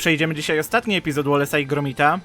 przejdziemy dzisiaj ostatni epizod Wallace'a i Gromita.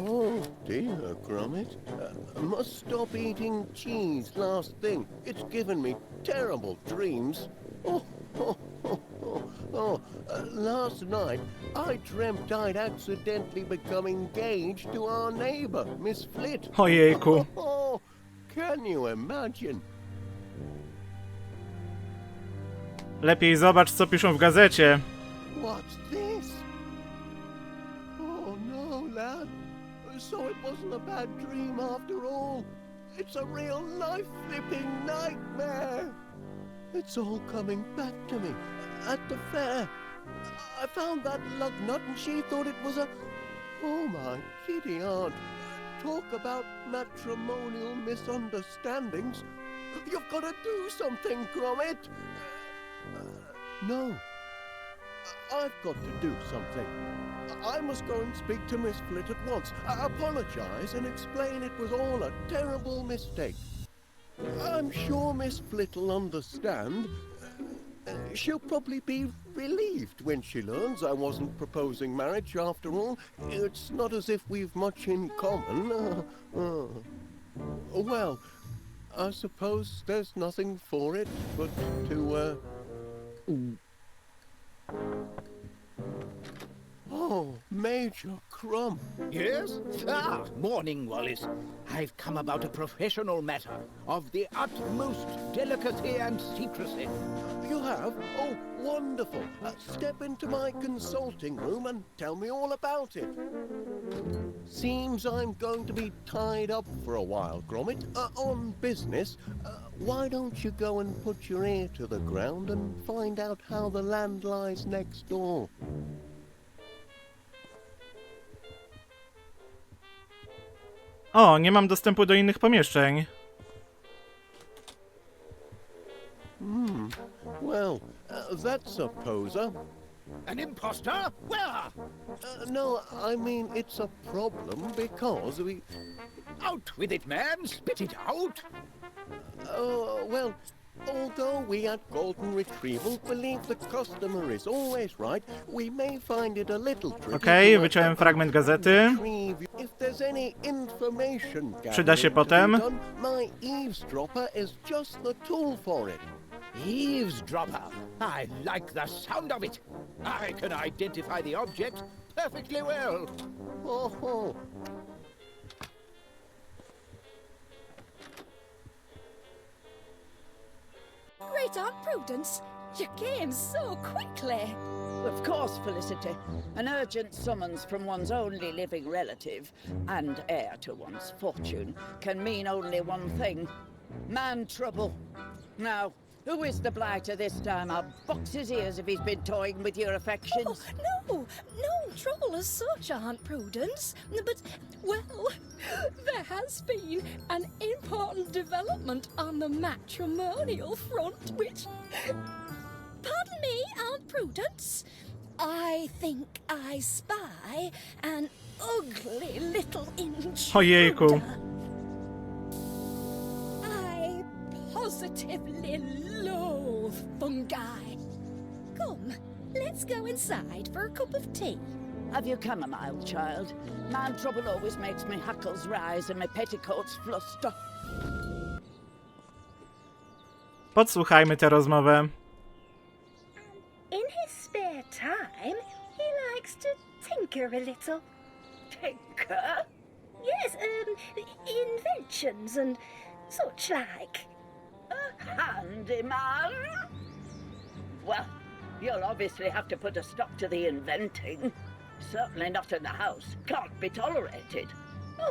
Oh dear, Gromit. Must stop eating cheese last thing. It's given me terrible dreams. Last night I dreamt I'd accidentally become engaged to our neighbor, Miss Flit. Ojejku. Can you imagine? Lepiej zobacz, co piszą w gazecie. What's this? Oh no, lad. So it wasn't a bad dream after all. It's a real life-flipping nightmare. It's all coming back to me. At the fair, I found that lug nut and she thought it was a... Oh my kitty aunt. Talk about matrimonial misunderstandings. You've got to do something, Gromit. No. I've got to do something. I must go and speak to Miss Flit at once. Apologize and explain it was all a terrible mistake. I'm sure Miss Flit will understand. She'll probably be relieved when she learns I wasn't proposing marriage after all. It's not as if we've much in common. Well, I suppose there's nothing for it but to, Oh, Major Crumb. Yes? Morning, Wallace. I've come about a professional matter of the utmost delicacy and secrecy. You have? Oh, wonderful. Step into my consulting room and tell me all about it. Seems I'm going to be tied up for a while, Gromit, on business. Why don't you go and put your ear to the ground and find out how the land lies next door? O, nie mam dostępu do innych pomieszczeń. Well, that's a poser. An imposter? Where? No, I mean it's a problem because we... Out with it, man! Spit it out! Well, although we at Golden Retrieval believe the customer is always right, we may find it a little tricky. Okej, wyciąłem fragment gazety. If there's any information Przyda się potem. My eavesdropper is just the tool for it. Eavesdropper! I like the sound of it! I can identify the object perfectly well. Oh. Great Aunt Prudence, you came so quickly. Of course, Felicity. An urgent summons from one's only living relative and heir to one's fortune can mean only one thing. Man trouble. Now, who is the blighter this time? I'll box his ears if he's been toying with your affections. Oh, no trouble as such, Aunt Prudence. But, well, there has been an important development on the matrimonial front, which... Pardon me, Aunt Prudence. I think I spy an ugly little Ojejku. I positively loathe fungi. Come, let's go inside for a cup of tea. Have you come a mile, child? Man trouble always makes me hackles rise and my petticoats fluster. Podsłuchajmy tę rozmowę. In his spare time, he likes to tinker a little. Tinker? Yes, inventions and such like. A handyman? Well, you'll obviously have to put a stop to the inventing. Certainly not in the house. Can't be tolerated.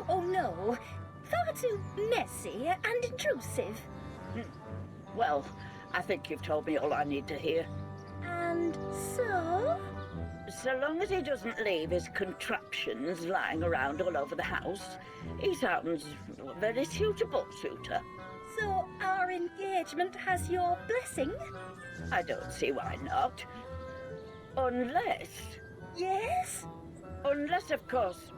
Oh no. Far too messy and intrusive. Well, I think you've told me all I need to hear. And so? So long as he doesn't leave his contraptions lying around all over the house, he sounds a very suitable suitor. So our engagement has your blessing? I don't see why not. Unless... Yes? Unless, of course...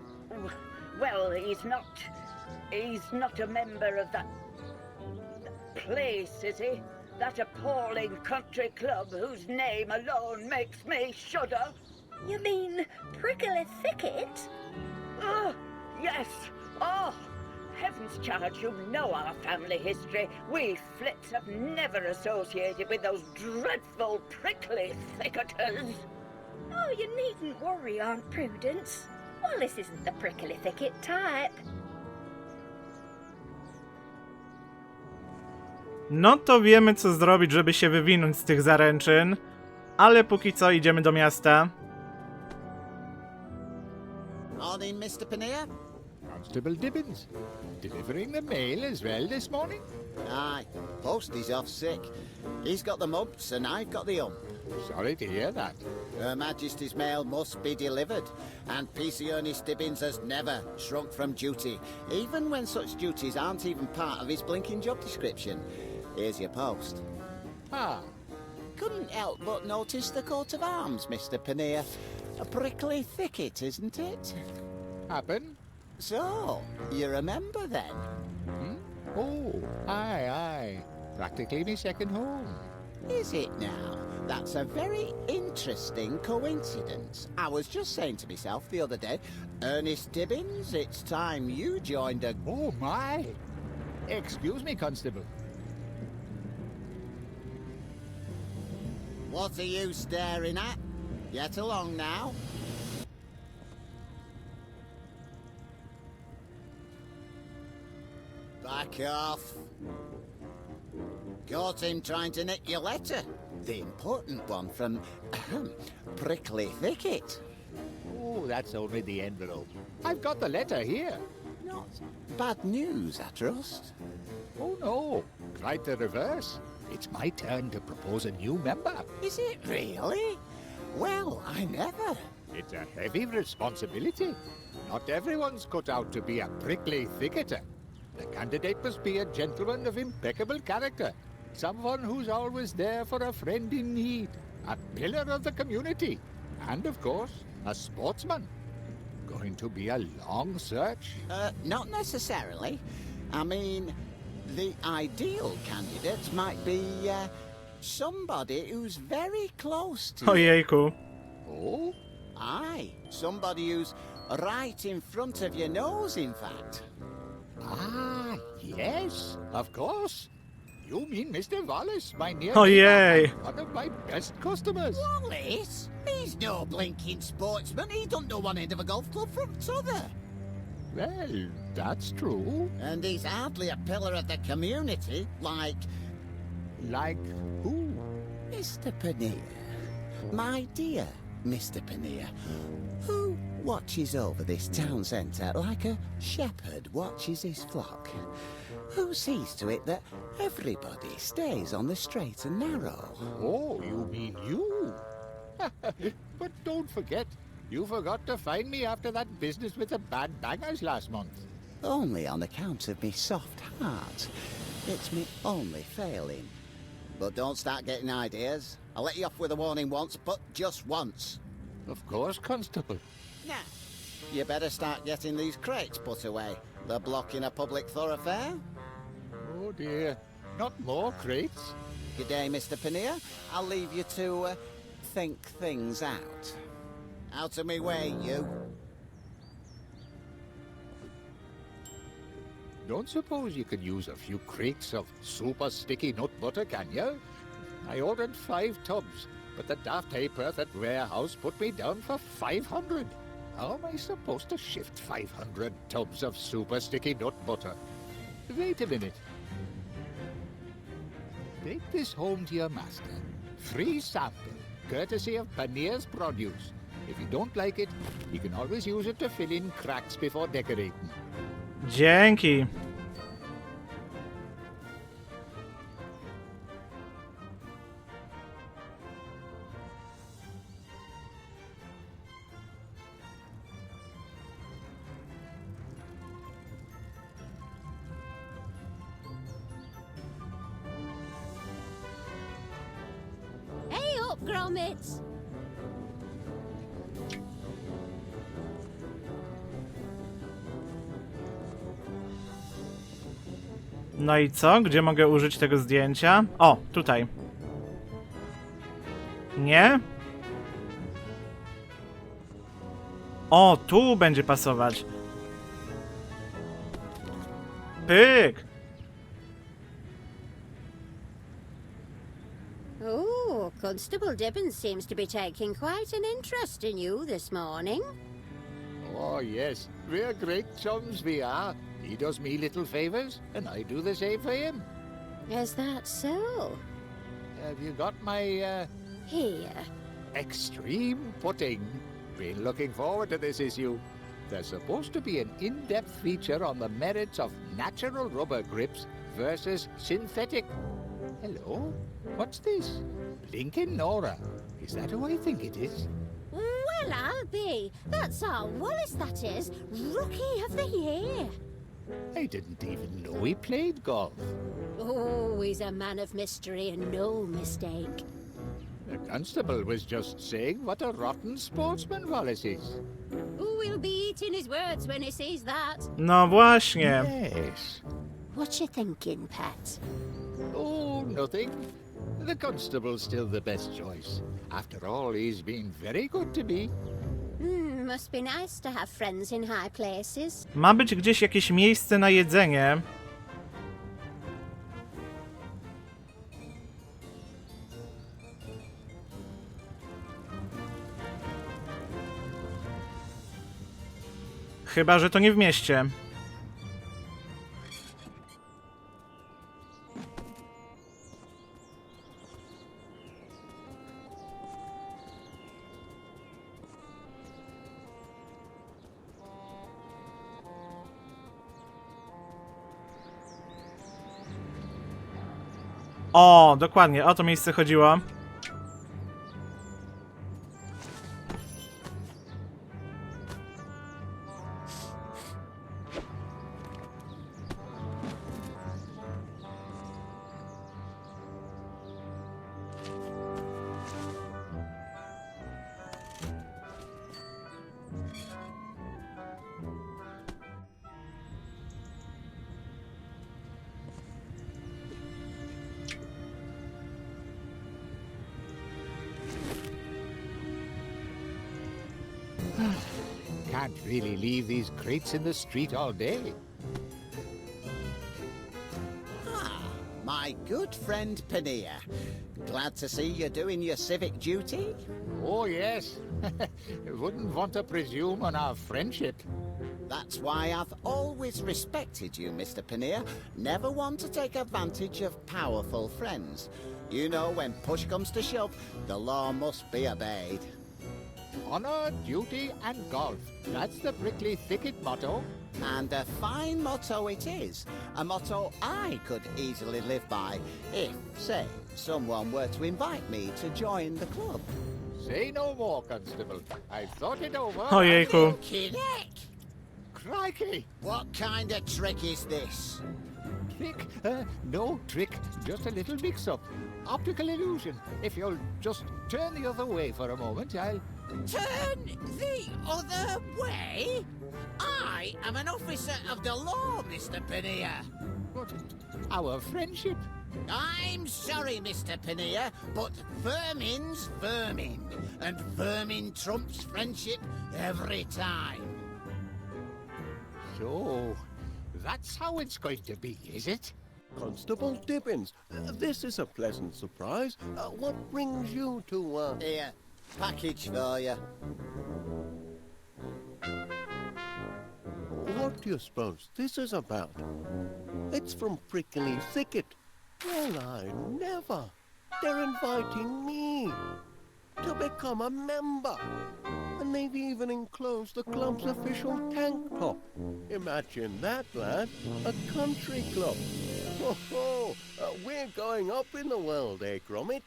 Well, he's not a member of that place, is he? That appalling country club whose name alone makes me shudder? You mean Prickly Thicket? Oh, yes. Oh, heavens, child, you know our family history. We Flits have never associated with those dreadful prickly thicketers. Oh, you needn't worry, Aunt Prudence. Wallace isn't the Prickly Thicket type. No to wiemy, co zrobić, żeby się wywinąć z tych zaręczyn. Ale póki co idziemy do miasta. Morning, Mr. Panea. Constable Dibbins. Delivering the mail as well this morning? Aye, Posty's off sick. He's got the mumps and I've got the hump. Sorry to hear that. Her Majesty's mail must be delivered, and PC Ernest Dibbins has never shrunk from duty, even when such duties aren't even part of his blinking job description. Here's your post. Ah, Couldn't help but notice the coat of arms, Mr. Panea. A prickly thicket, isn't it? happen? So, you remember then? Oh, aye. Practically me second home. Is it now? That's a very interesting coincidence. I was just saying to myself the other day, Ernest Dibbins, it's time you joined a... Oh, my. Excuse me, Constable. What are you staring at? Get along now. Back off. Caught him trying to nick your letter. The important one from Prickly Thicket. Oh, that's only the envelope. I've got the letter here. Not bad news, I trust. Oh, no. Quite the reverse. It's my turn to propose a new member. Is it really? Well, I never. It's a heavy responsibility. Not everyone's cut out to be a prickly thicketer. The candidate must be a gentleman of impeccable character. Someone who's always there for a friend in need. A pillar of the community. And, of course, a sportsman. Going to be a long search? Not necessarily. I mean, the ideal candidate might be, somebody who's very close to... Ojejku. Oh? Aye, somebody who's right in front of your nose, in fact. Ah, yes, of course. You mean Mr. Wallace, my near Ojej. neighbor, and one of my best customers. Wallace? He's no blinking sportsman. He don't know one end of a golf club from t'other. Well, that's true. And he's hardly a pillar of the community, like Like who? Mr. Panea. My dear Mr. Panea, who watches over this town centre like a shepherd watches his flock. Who sees to it that everybody stays on the straight and narrow. Oh, you mean you? But don't forget, you forgot to find me after that business with the bad bangers last month. Only on account of me soft heart. It's me only failing. But don't start getting ideas. I'll let you off with a warning once, but just once. Of course, Constable. Now, you better start getting these crates put away. They're blocking a public thoroughfare. Oh dear, not more crates. Good day, Mr. Panea. I'll leave you to think things out. Out of me way, you. Don't suppose you could use a few crates of super sticky nut butter, can you? I ordered 5 tubs, but the daft Hayperth at warehouse put me down for 500. How am I supposed to shift 500 tubs of super sticky nut butter? Wait a minute. Take this home to your master. Free sample, courtesy of Paneer's produce. If you don't like it, you can always use it to fill in cracks before decorating. Dzięki. Hey up, Gromit! No i co? Gdzie mogę użyć tego zdjęcia? O, tutaj. Nie? O, tu będzie pasować. Pyk! Oh, Constable Dibbons seems to be taking quite an interest in you this morning. Oh, yes. We're great chums, we are. He does me little favors, and I do the same for him. Is that so? Have you got my, Here. extreme pudding? Been looking forward to this issue. There's supposed to be an in-depth feature on the merits of natural rubber grips versus synthetic. Hello? What's this? Blinking Nora. Is that who I think it is? Well, I'll be. That's our Wallace, that is. Rookie of the Year. I didn't even know he played golf. Oh, he's a man of mystery and no mistake. The constable was just saying what a rotten sportsman Wallace is. We'll be eating his words when he sees that. No właśnie. Yes. What you thinking, pet? Oh, nothing. The constable's still the best choice. After all, he's been very good to me. Must be nice to have friends in high places. Ma być gdzieś jakieś miejsce na jedzenie. Chyba że to nie w mieście. O, dokładnie, o to miejsce chodziło. Can't really leave these crates in the street all day. Ah, my good friend Paneer. Glad to see you're doing your civic duty. Oh, yes. Wouldn't want to presume on our friendship. That's why I've always respected you, Mr. Paneer. Never one to take advantage of powerful friends. You know, when push comes to shove, the law must be obeyed. Honor, duty, and golf. That's the prickly thicket motto. And a fine motto it is. A motto I could easily live by if, say, someone were to invite me to join the club. Say no more, Constable. I've thought it over. Ojejku. Kiddek! Crikey! What kind of trick is this? trick. No trick, just a little mix-up. Optical illusion. If you'll just turn the other way for a moment, I'll... Turn the other way? I am an officer of the law, Mr. Panea. But our friendship... I'm sorry, Mr. Panea, but vermin's vermin, and vermin trumps friendship every time. So, that's how it's going to be, is it? Constable Dibbins, this is a pleasant surprise. What brings you to, Here, package for you. What do you suppose this is about? It's from Prickly Thicket. Well, I never. They're inviting me to become a member. And they've even enclosed the club's official tank top. Imagine that, lad. A country club. Ho ho! We're going up in the world, eh, Gromit?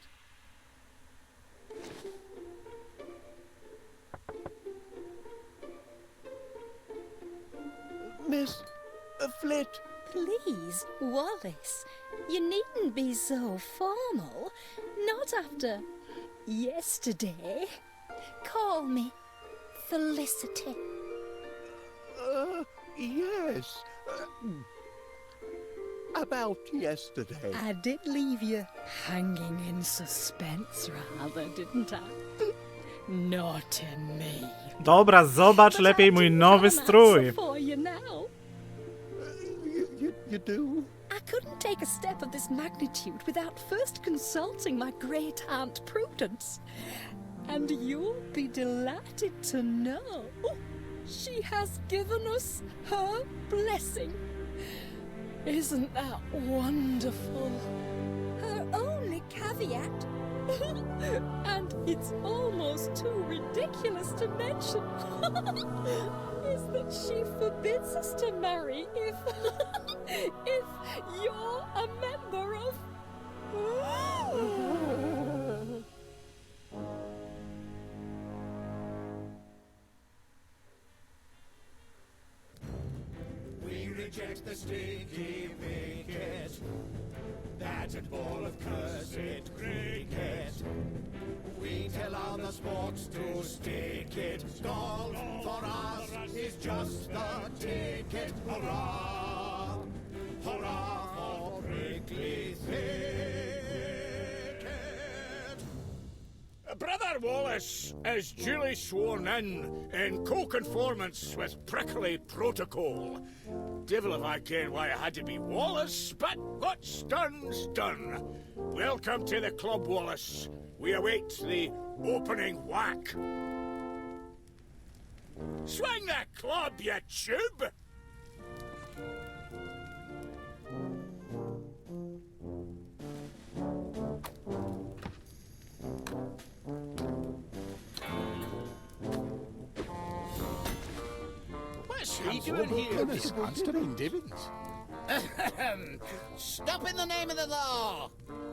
Miss Flit. Please, Wallace, you needn't be so formal. Not after yesterday. Call me Felicity. Yes. About yesterday. I did leave you hanging in suspense rather, didn't I? Naughty me. Dobra, zobacz But lepiej I mój do nowy have an strój. answer for you now. You do? I couldn't take a step of this magnitude without first consulting my great aunt Prudence. And you'll be delighted to know she has given us her blessing. Isn't that wonderful? Her only caveat, and it's almost too ridiculous to mention, is that she forbids us to marry if you're a member of... We reject the sticky wicket, that and ball of cursed cricket. We tell other sports to stick it. Golf for us is just the ticket. Hurrah! Hurrah for Prickly Thicket! Brother Wallace is duly sworn in co-conformance with prickly protocol. Devil if I care why it had to be Wallace, but what's done's done. Welcome to the club, Wallace. We await the opening whack. Swing that club, you tube! What's he doing here? Miss Constable Dibbins. Stop in the name of the law!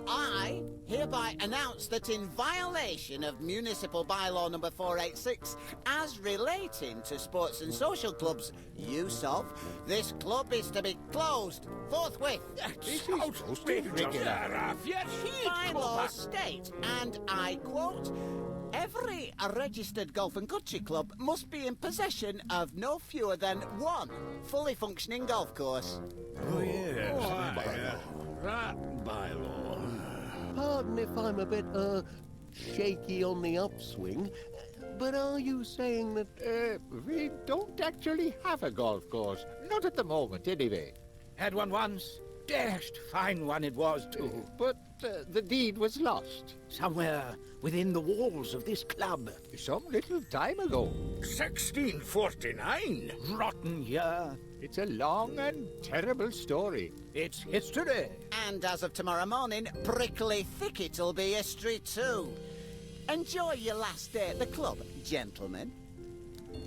I hereby announce that in violation of Municipal Bylaw number 486, as relating to sports and social clubs use of, this club is to be closed forthwith. This is supposed to be regular. Bylaws state, and I quote, every registered golf and country club must be in possession of no fewer than one fully functioning golf course. Oh, yes. That bylaw. Pardon if I'm a bit, shaky on the upswing, but are you saying that... We don't actually have a golf course. Not at the moment, anyway. Had one once. Dashed fine one it was, too. But the deed was lost. Somewhere within the walls of this club. Some little time ago. 1649? Rotten year. It's a long and terrible story. It's history. And as of tomorrow morning, Prickly Thicket'll be history too. Enjoy your last day at the club, gentlemen.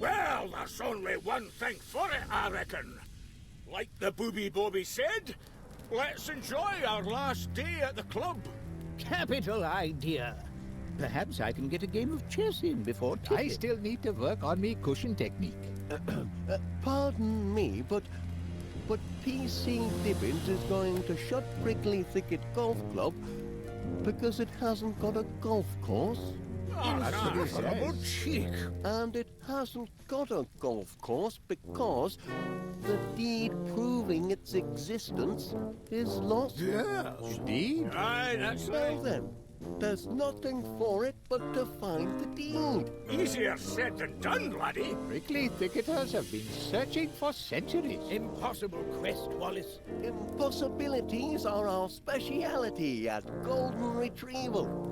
Well, there's only one thing for it, I reckon. Like the Booby Bobby said, let's enjoy our last day at the club. Capital idea. Perhaps I can get a game of chess in before tipping. I still need to work on me cushion technique. Pardon me, but but PC Dibbins is going to shut Prickly Thicket Golf Club because it hasn't got a golf course. Incredible cheek. And it hasn't got a golf course because the deed proving its existence is lost. Yes. Indeed. Aye, that's Well right. then, there's nothing for it but to find the deed. Easier said than done, laddie. Prickly thicketers have been searching for centuries. Impossible quest, Wallace. Impossibilities are our speciality at Golden Retrieval.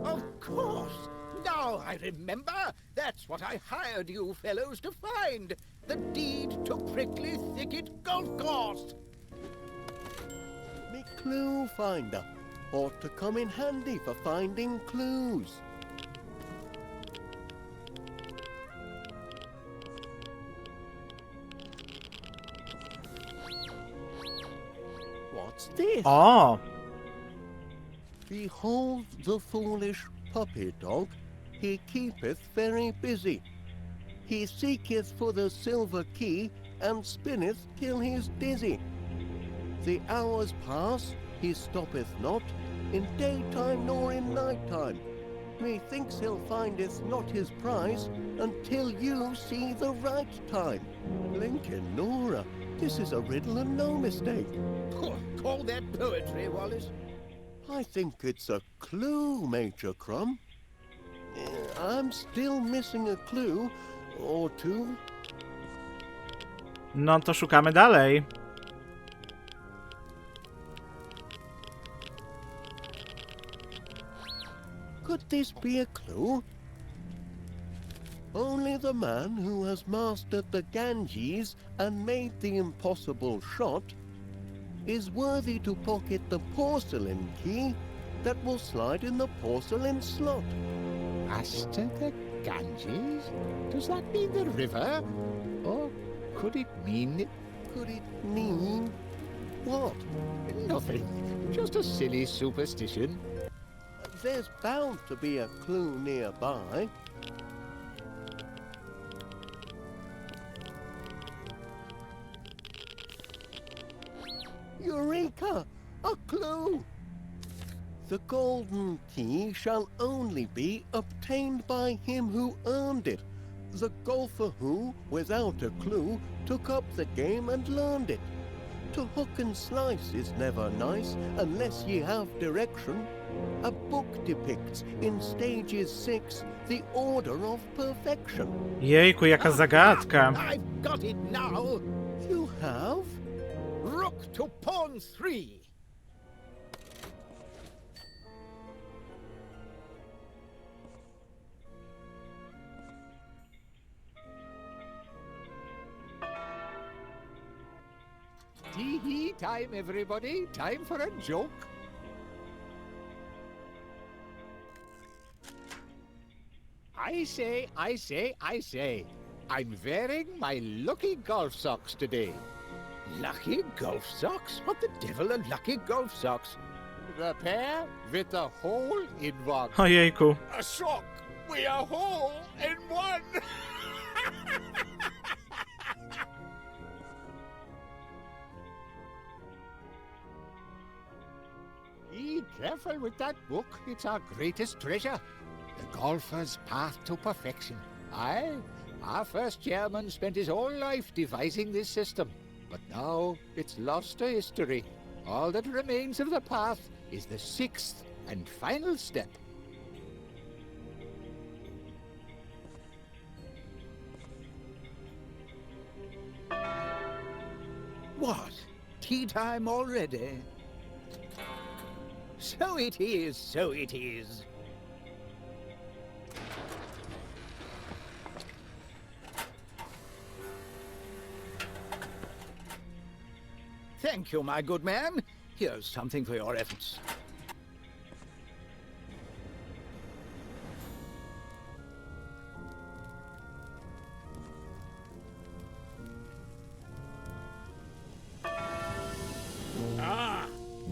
Of course! Now I remember! That's what I hired you fellows to find! The deed to Prickly Thicket Golf Course! Me clue finder ought to come in handy for finding clues. What's this? O! Behold the foolish puppy dog, he keepeth very busy. He seeketh for the silver key, and spinneth till he's dizzy. The hours pass, he stoppeth not, in daytime nor in nighttime. Methinks he'll findeth not his prize, until you see the right time. Lincoln Nora, this is a riddle and no mistake. Call that poetry, Wallace. I think it's a clue, Major Crumb. I'm still missing a clue or two. No to szukamy dalej. Could this be a clue? Only the man who has mastered the Ganges and made the impossible shot is worthy to pocket the porcelain key that will slide in the porcelain slot. Master the Ganges? Does that mean the river? Or could it mean... Could it mean what? Nothing. Just a silly superstition. There's bound to be a clue nearby. Eureka! A clue! The golden key shall only be obtained by him who earned it. The golfer who, without a clue, took up the game and learned it. To hook and slice is never nice unless ye have direction. A book depicts in stages 6 the order of perfection. Jejku, jaka zagadka. I've got it now! You have? Rook to pawn 3! Tee-hee time, everybody. Time for a joke. I say. I'm wearing my lucky golf socks today. Lucky golf socks? What the devil are lucky golf socks? The pair with the hole in one. Ojejku. A sock with a hole in one. Be careful with that book. It's our greatest treasure. The golfer's path to perfection. Aye, our first chairman spent his whole life devising this system. But now it's lost to history. All that remains of the path is the 6th and final step. What? Tea time already? So it is, so it is. Thank you, my good man. Here's something for your efforts. Ah,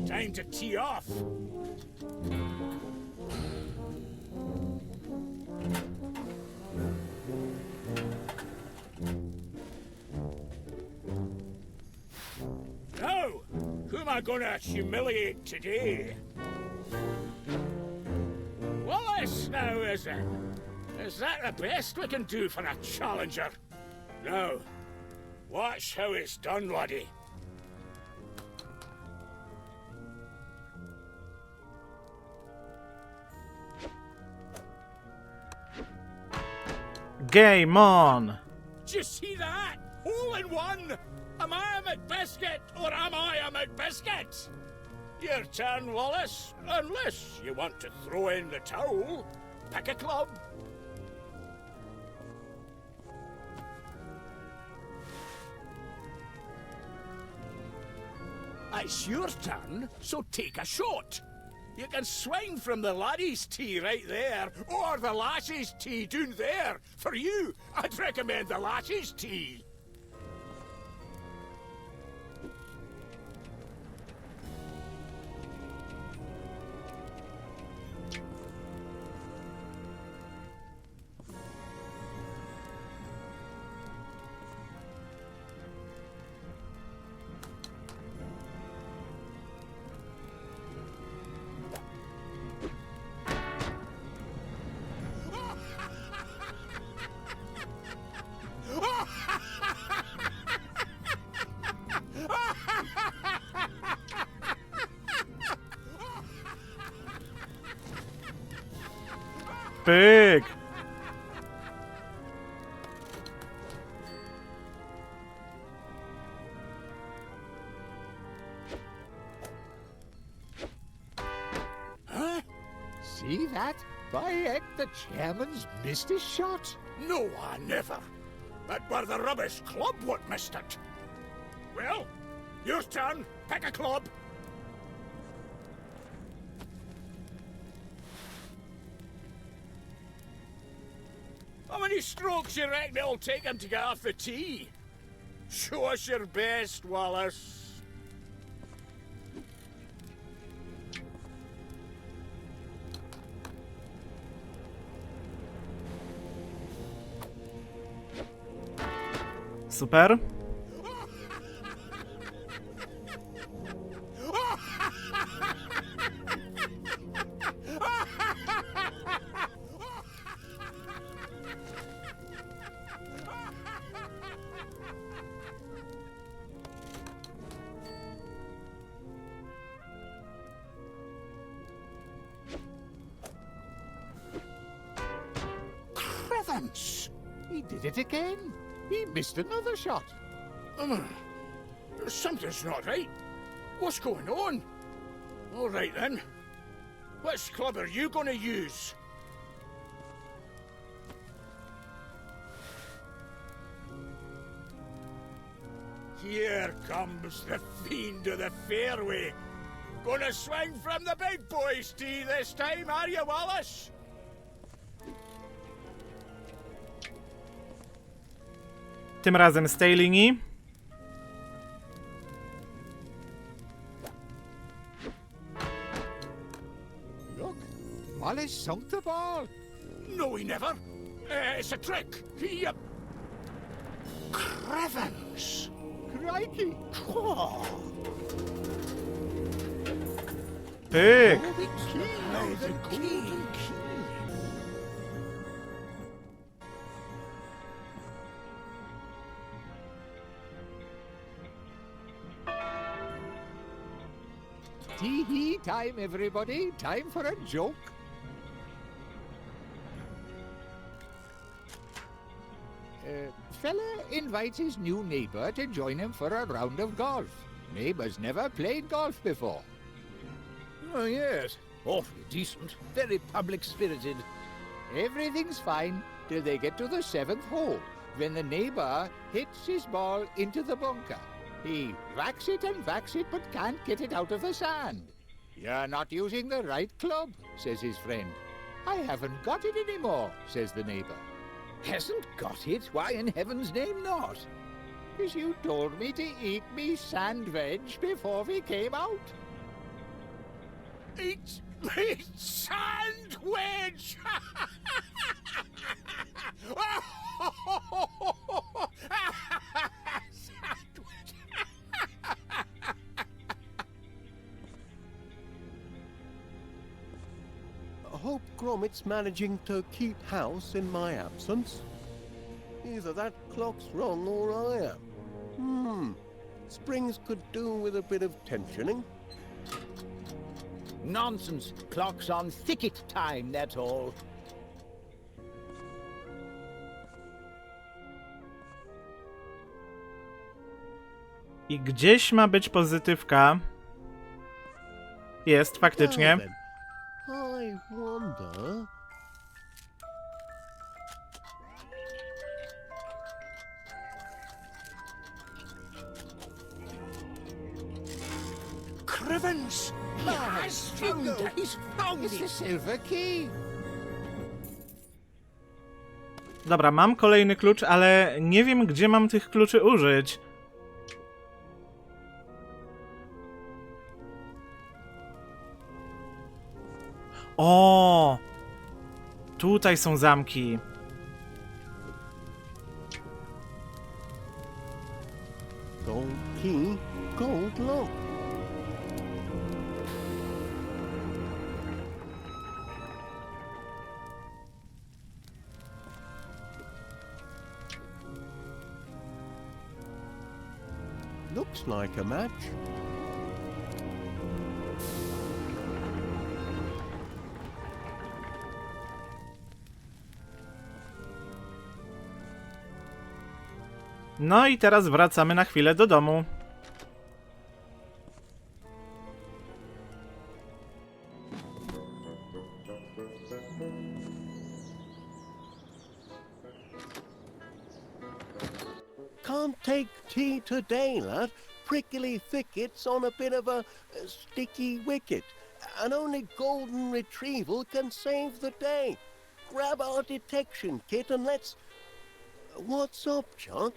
time to tee off. Who am I gonna humiliate today? Wallace, now is it? Is that the best we can do for a challenger? Now, watch how it's done, laddie. Game on! Did you see that? Hole in one! Am I a McBiscuit or am I a McBiscuit? Your turn, Wallace. Unless you want to throw in the towel. Pick a club. It's your turn, so take a shot. You can swing from the laddie's tee right there, or the lassie's tee down there. For you, I'd recommend the lassie's tee. Big! Huh? See that? By heck, the chairman's missed his shot. No, I never. That were the rubbish club what missed it. Well, your turn. Pick a club. How many strokes you reckon it'll take him to get off the tee? Show us your best, Wallace. Super. Heavens! He did it again. He missed another shot. Something's not right. What's going on? All right then. Which club are you going to use? Here comes the fiend of the fairway. Gonna swing from the big boys' tee this time, are you, Wallace? Tym razem z tej linii. Look, Wallace sunk the ball. No, he never. It's a trick. He, Crevens. Crikey! Pyk! The key. Tee-hee time, everybody. Time for a joke. Fella invites his new neighbor to join him for a round of golf. Neighbor's never played golf before. Oh, yes. Awfully decent. Very public-spirited. Everything's fine till they get to the 7th hole, when the neighbor hits his ball into the bunker. He whacks it and whacks it, but can't get it out of the sand. You're not using the right club, says his friend. I haven't got it anymore, says the neighbor. Hasn't got it? Why in heaven's name not? 'Cause you told me to eat me sand veg before we came out. Eat me sandwich! hope Gromit's managing to keep house in my absence. Either that clock's wrong or I am. Springs could do with a bit of tensioning. Nonsense. Clock's on thicket time, that's all. I gdzieś ma być pozytywka. Jest, faktycznie. Now then, I wonder... Crivens! He has found it! He's found It's the it! silver key. Dobra, mam kolejny klucz, ale nie wiem, gdzie mam tych kluczy użyć. O! Tutaj są zamki. Gold key, gold lock. Looks like a match. No i teraz wracamy na chwilę do domu. Can't take tea today, lad. Prickly thickets on a bit of a sticky wicket. And only golden retrieval can save the day. Grab our detection kit and let's... What's up, Chuck?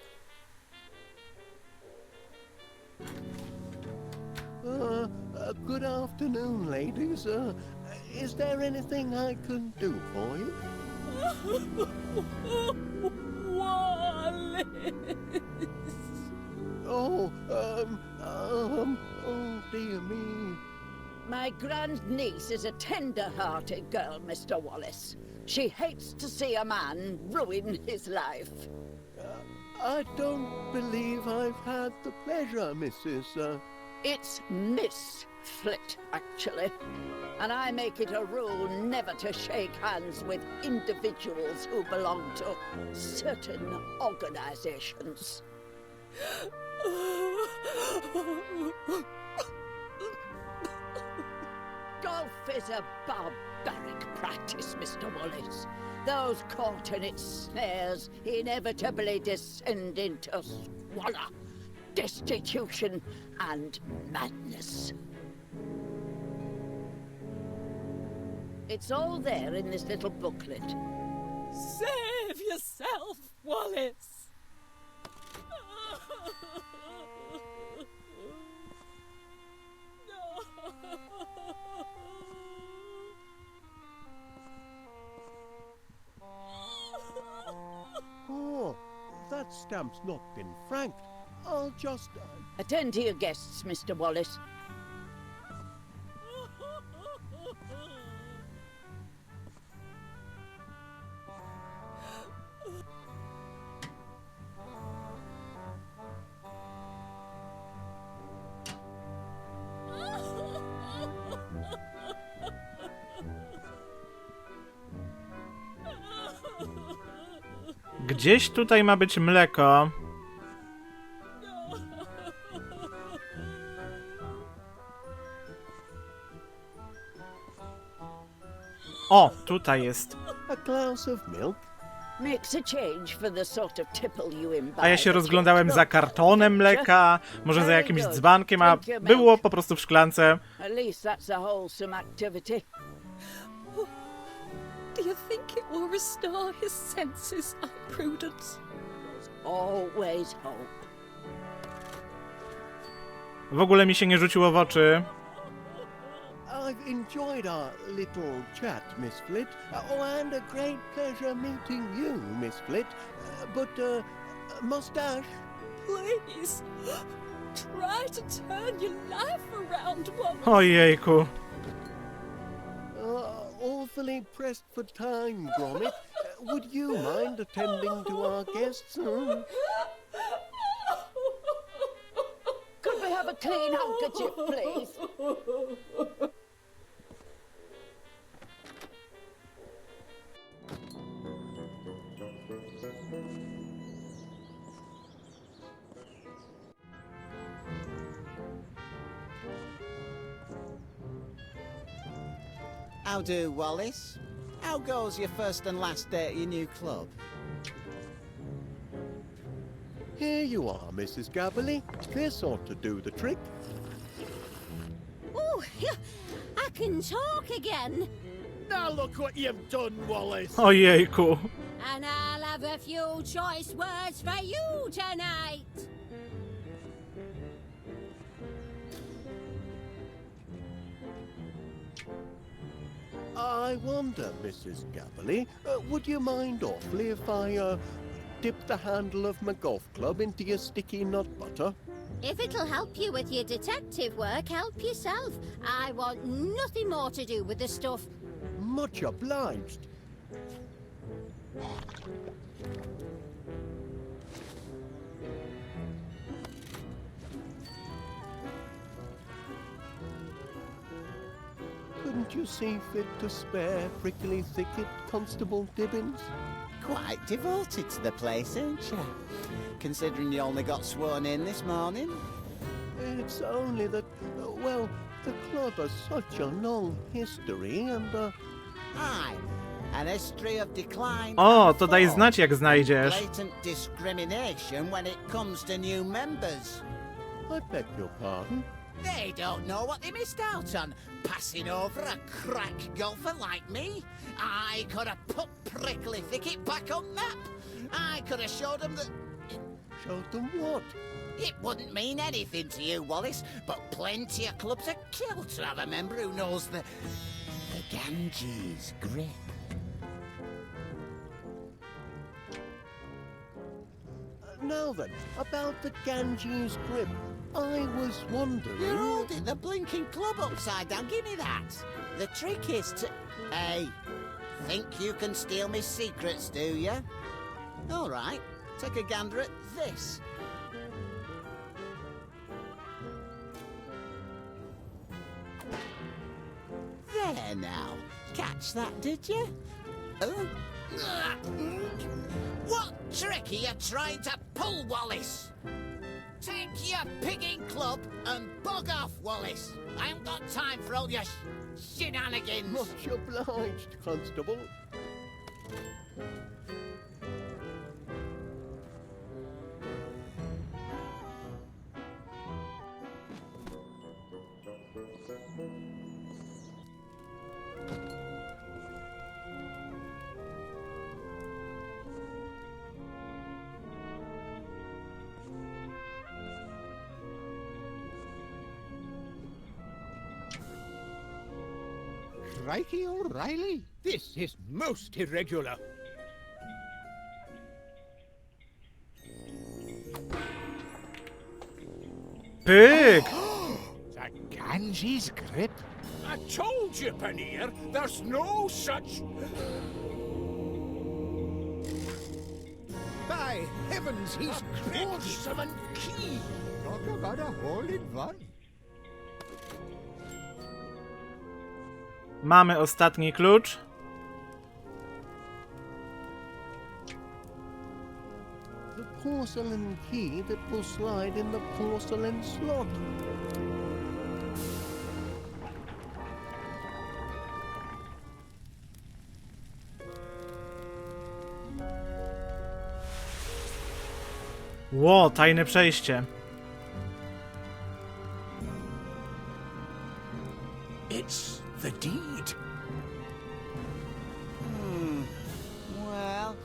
Good afternoon, ladies. Is there anything I can do for you? Wallace! Oh, oh dear me. My grandniece is a tender-hearted girl, Mr. Wallace. She hates to see a man ruin his life. I don't believe I've had the pleasure, Mrs. It's Miss Flit, actually. And I make it a rule never to shake hands with individuals who belong to certain organizations. Golf is a barbaric practice, Mr. Wallace. Those caught in its snares inevitably descend into squalor, destitution, and madness. It's all there in this little booklet. Save yourself, Wallace! Oh, that stamp's not been franked. I'll just... Attend to your guests, Mr. Wallace. Gdzieś tutaj ma być mleko. O, tutaj jest. A glass of milk? Makes a change for the sort of tipple you imbibe. A ja się rozglądałem za kartonem mleka, może za jakimś dzbankiem, a było po prostu w szklance. At least that's a wholesome activity. Do you think it will restore his senses and prudence? Always hope. W ogóle mi się nie rzuciło w oczy. I've enjoyed our little chat, Miss Flit. Oh, and a great pleasure meeting you, Miss Flit. But, mustache? Please, try to turn your life around, Wallace. Ojejku. All awfully pressed for time, Gromit. Would you mind attending to our guests? Could we have a clean handkerchief, please? How do, Wallace? How goes your first and last day at your new club? Here you are, Mrs. Gabberly. This ought to do the trick. Oh, I can talk again. Now look what you've done, Wallace. Ojejku. And I'll have a few choice words for you tonight. I wonder, Mrs. Gabberly, would you mind awfully if I, dip the handle of my golf club into your sticky nut butter? If it'll help you with your detective work, help yourself. I want nothing more to do with the stuff. Much obliged. Couldn't you see fit to spare Prickly Thicket, Constable Dibbins? Quite devoted to the place, ain't you? Considering you only got sworn in this morning. It's only that, well, the club has such a long history and, Aye, an history of decline. O, and to daj fall. znać jak znajdziesz. Blatant discrimination when it comes to new members. I beg your pardon? They don't know what they missed out on, passing over a crack golfer like me. I could have put Prickly Thicket back on map. I could have showed them that... Showed them what? It wouldn't mean anything to you, Wallace, but plenty of clubs are killed to have a member who knows the Ganges grip. Now then, about the Ganges grip. I was wondering... You're holding the blinking club upside down, give me that. The trick is to... Hey, think you can steal me secrets, do you? All right, take a gander at this. There now, catch that, did you? Oh. What trick are you trying to pull, Wallace? Take your pigging club and bug off, Wallace. I haven't got time for all your shenanigans. Much obliged, Constable. Crikey O'Reilly, this is most irregular. Pyk! The Ganges grip? I told you, Paneer, there's no such... By heavens, he's Porcelain key! Talk about a hole in one. Mamy ostatni klucz. The porcelain key that will slide in the porcelain slot. Ło, tajne przejście. It's the deed. Well,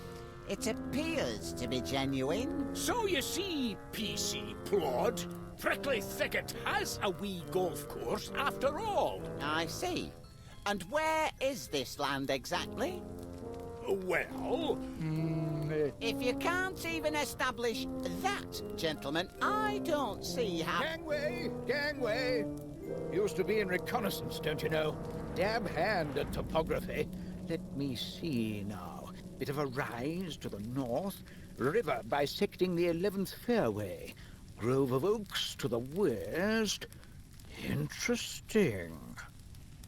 it appears to be genuine. So you see, PC Plod, Prickly Thicket has a wee golf course after all. I see. And where is this land exactly? Well, If you can't even establish that, gentlemen, I don't see how... Gangway, gangway. Used to be in reconnaissance, don't you know? Damn hand at topography. Let me see now. Bit of a rise to the north. River bisecting the 11th fairway. Grove of oaks to the west. Interesting.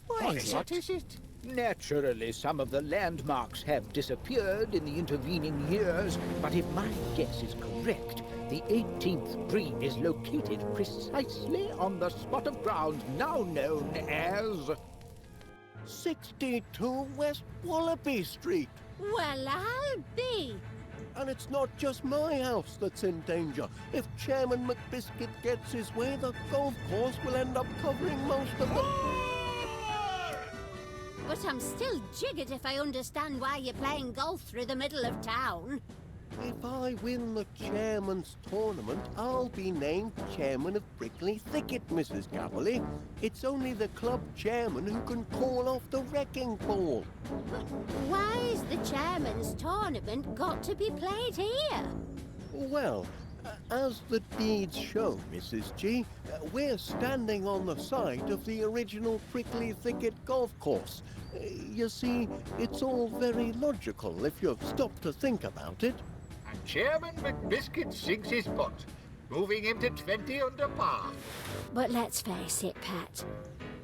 What is it? Naturally, some of the landmarks have disappeared in the intervening years, but if my guess is correct, the 18th green is located precisely on the spot of ground now known as... 62 West Wallaby Street. Well, I'll be. And it's not just my house that's in danger. If Chairman McBiscuit gets his way, the golf course will end up covering most of the... But I'm still jiggered if I understand why you're playing golf through the middle of town. If I win the chairman's tournament, I'll be named chairman of Prickly Thicket, Mrs. Gabberly. It's only the club chairman who can call off the wrecking ball. Why's the chairman's tournament got to be played here? Well, as the deeds show, Mrs. G, we're standing on the site of the original Prickly Thicket golf course. You see, it's all very logical if you stop to think about it. And Chairman McBiscuit sinks his putt, moving him to 20 under par. But let's face it, Pat.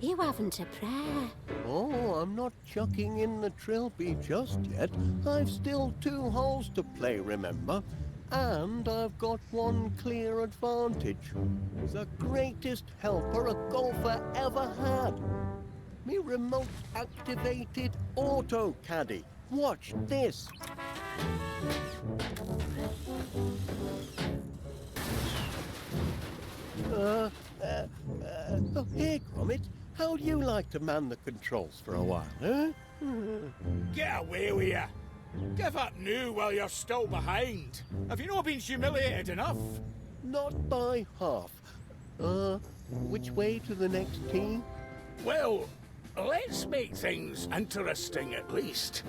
You haven't a prayer. Oh, I'm not chucking in the trilby just yet. I've still 2 holes to play, remember? And I've got one clear advantage. The greatest helper a golfer ever had. Me remote-activated auto caddy. Watch this. Oh, here, Gromit. How'd you like to man the controls for a while, huh? Get away with you. Give up now while you're still behind. Have you not been humiliated enough? Not by half. Which way to the next tee? Well, let's make things interesting at least.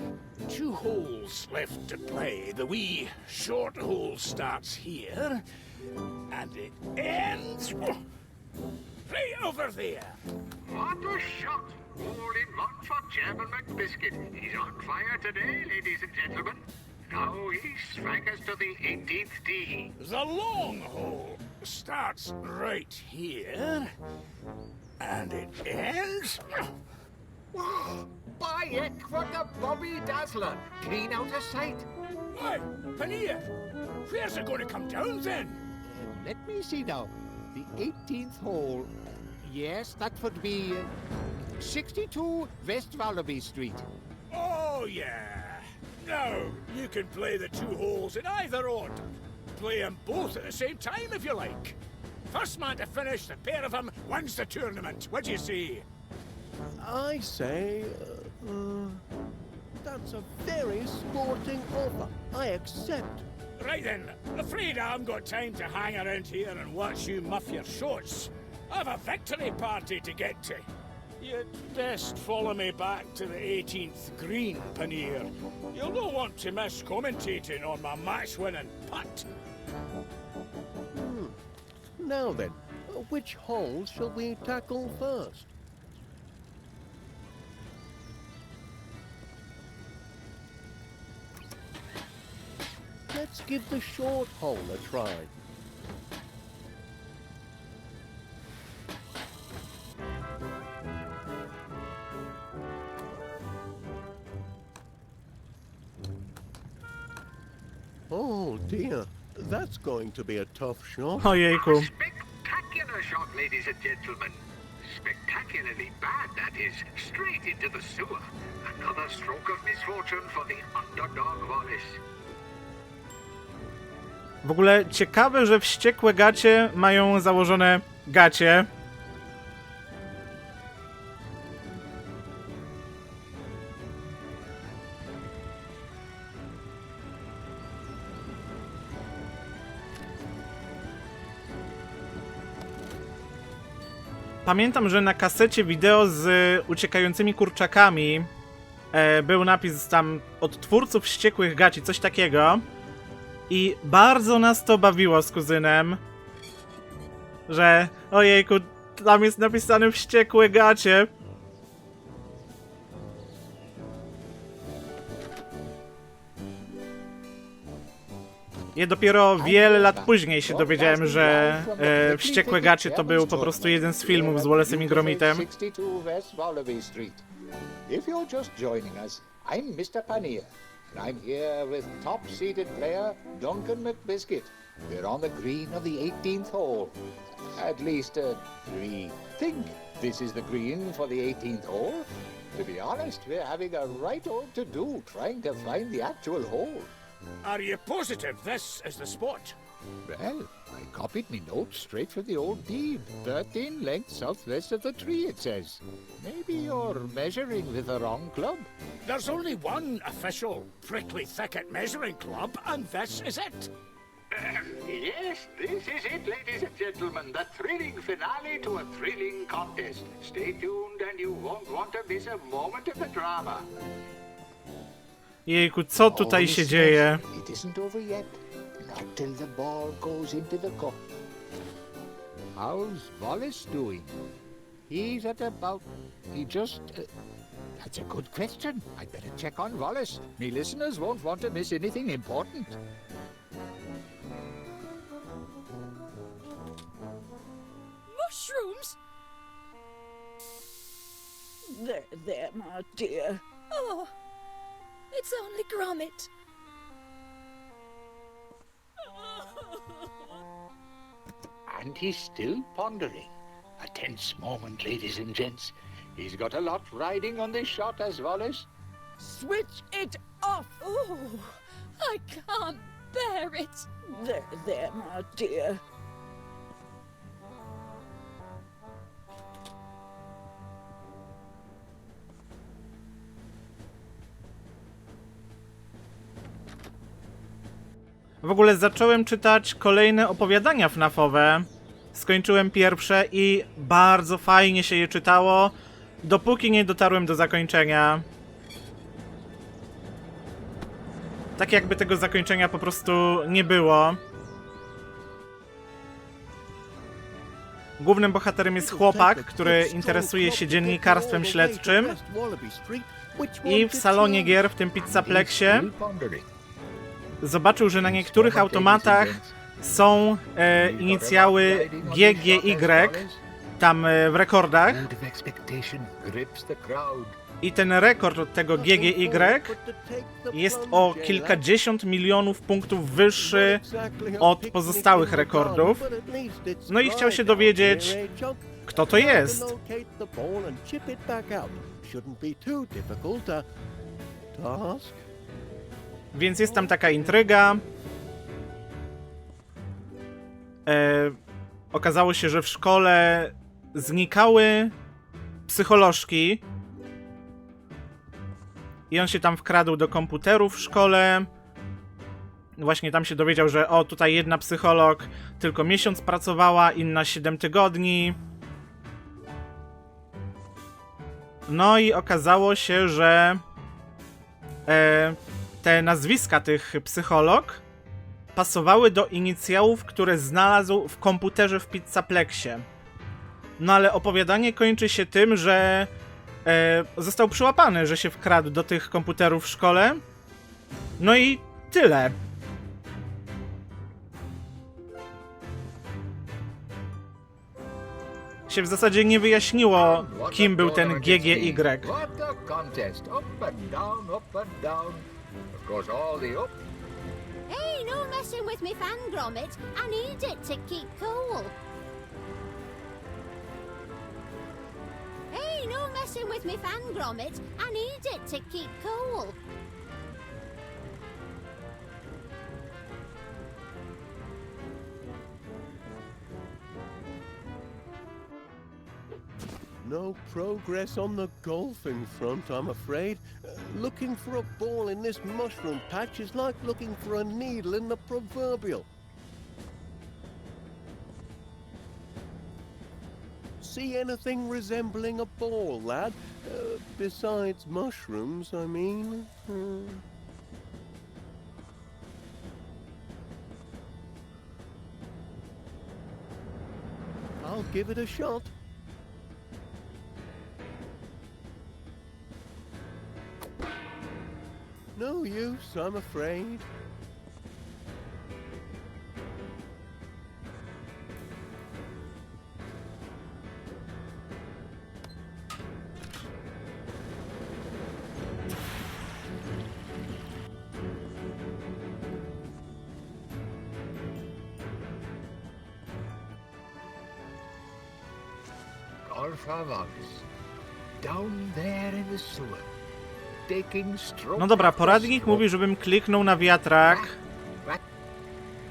2 holes left to play. The wee short hole starts here, and it ends right over there. What a shot! All in one for Chairman McBiscuit. He's on fire today, ladies and gentlemen. Now he swaggers to the 18th tee. The long hole starts right here, and it ends... By heck, what a Bobby Dazzler! Clean out of sight. Why, Panea, where's it going to come down then? Let me see now. The 18th hole. Yes, that would be 62 West Wallaby Street. Oh, yeah. Now, you can play the 2 holes in either order. Play them both at the same time if you like. First man to finish, the pair of them wins the tournament. What do you say? I say, that's a very sporting offer. I accept. Right then, afraid I haven't got time to hang around here and watch you muff your shots. I've a victory party to get to. You'd best follow me back to the 18th green, Panea. You'll not want to miss commentating on my match-winning putt. Now then, which hole shall we tackle first? Let's give the short hole a try. Oh dear, that's going to be a tough shot. Ojejku. Spectacular shot, ladies and gentlemen. Spectacularly bad, that is. Straight into the sewer. Another stroke of misfortune for the underdog Wallace. W ogóle ciekawe, że wściekłe gacie mają założone gacie. Pamiętam, że na kasecie wideo z uciekającymi kurczakami był napis tam od twórców wściekłych gaci, coś takiego. I bardzo nas to bawiło z kuzynem, że ojejku, tam jest napisane wściekłe gacie. Ja dopiero wiele lat później się dowiedziałem, że wściekłe gacie to był po prostu jeden z filmów z Wallace'em i Gromitem. 62 West Wallaby Street. If you're just joining us, I'm Mr. Panier, and I'm here with top-seeded player Duncan McBiscuit. We're on the green of the 18th hole. At least, we think this is the green for the 18th hole. To be honest, we're having a right old to-do trying to find the actual hole. Are you positive this is the spot? Well, I copied me notes straight from the old deed. 13 lengths southwest of the tree, it says. Maybe you're measuring with the wrong club. There's only one official prickly thicket measuring club, and this is it. Yes, this is it, ladies and gentlemen. The thrilling finale to a thrilling contest. Stay tuned and you won't want to miss a moment of the drama. Jejku, co tutaj się dzieje? It isn't over yet. Not till the ball goes into the cup. How's Wallace doing? He's at about... He just... that's a good question. I'd better check on Wallace. Me listeners won't want to miss anything important. Mushrooms? There, my dear. Oh, it's only Gromit. And he's still pondering. A tense moment, ladies and gents. He's got a lot riding on this shot, as Wallace. Switch it off! Oh, I can't bear it. There, my dear. W ogóle zacząłem czytać kolejne opowiadania FNAF-owe. Skończyłem pierwsze i bardzo fajnie się je czytało, dopóki nie dotarłem do zakończenia. Tak jakby tego zakończenia po prostu nie było. Głównym bohaterem jest chłopak, który interesuje się dziennikarstwem śledczym i w salonie gier w tym pizzaplexie zobaczył, że na niektórych automatach są inicjały GGY tam w rekordach. I ten rekord od tego GGY jest o kilkadziesiąt milionów punktów wyższy od pozostałych rekordów. No i chciał się dowiedzieć, kto to jest. Więc jest tam taka intryga. Okazało się, że w szkole znikały psycholożki. I on się tam wkradł do komputerów w szkole. Właśnie tam się dowiedział, że o, tutaj jedna psycholog tylko miesiąc pracowała, inna 7 tygodni. No i okazało się, że te nazwiska tych psycholog pasowały do inicjałów, które znalazł w komputerze w pizzaplexie. No ale opowiadanie kończy się tym, że został przyłapany, że się wkradł do tych komputerów w szkole. No i tyle. Się w zasadzie nie wyjaśniło, kim był ten GGY. Hey, no messing with me fan, Gromit. I need it to keep cool. Hey, no messing with me fan, Gromit. I need it to keep cool. No progress on the golfing front, I'm afraid. Looking for a ball in this mushroom patch is like looking for a needle in the proverbial. See anything resembling a ball, lad? Besides mushrooms, I mean. I'll give it a shot. No use, I'm afraid. Down there in the sewer, taking stroke No dobra, after poradnik stroke. mówi, żebym kliknął na wiatrak.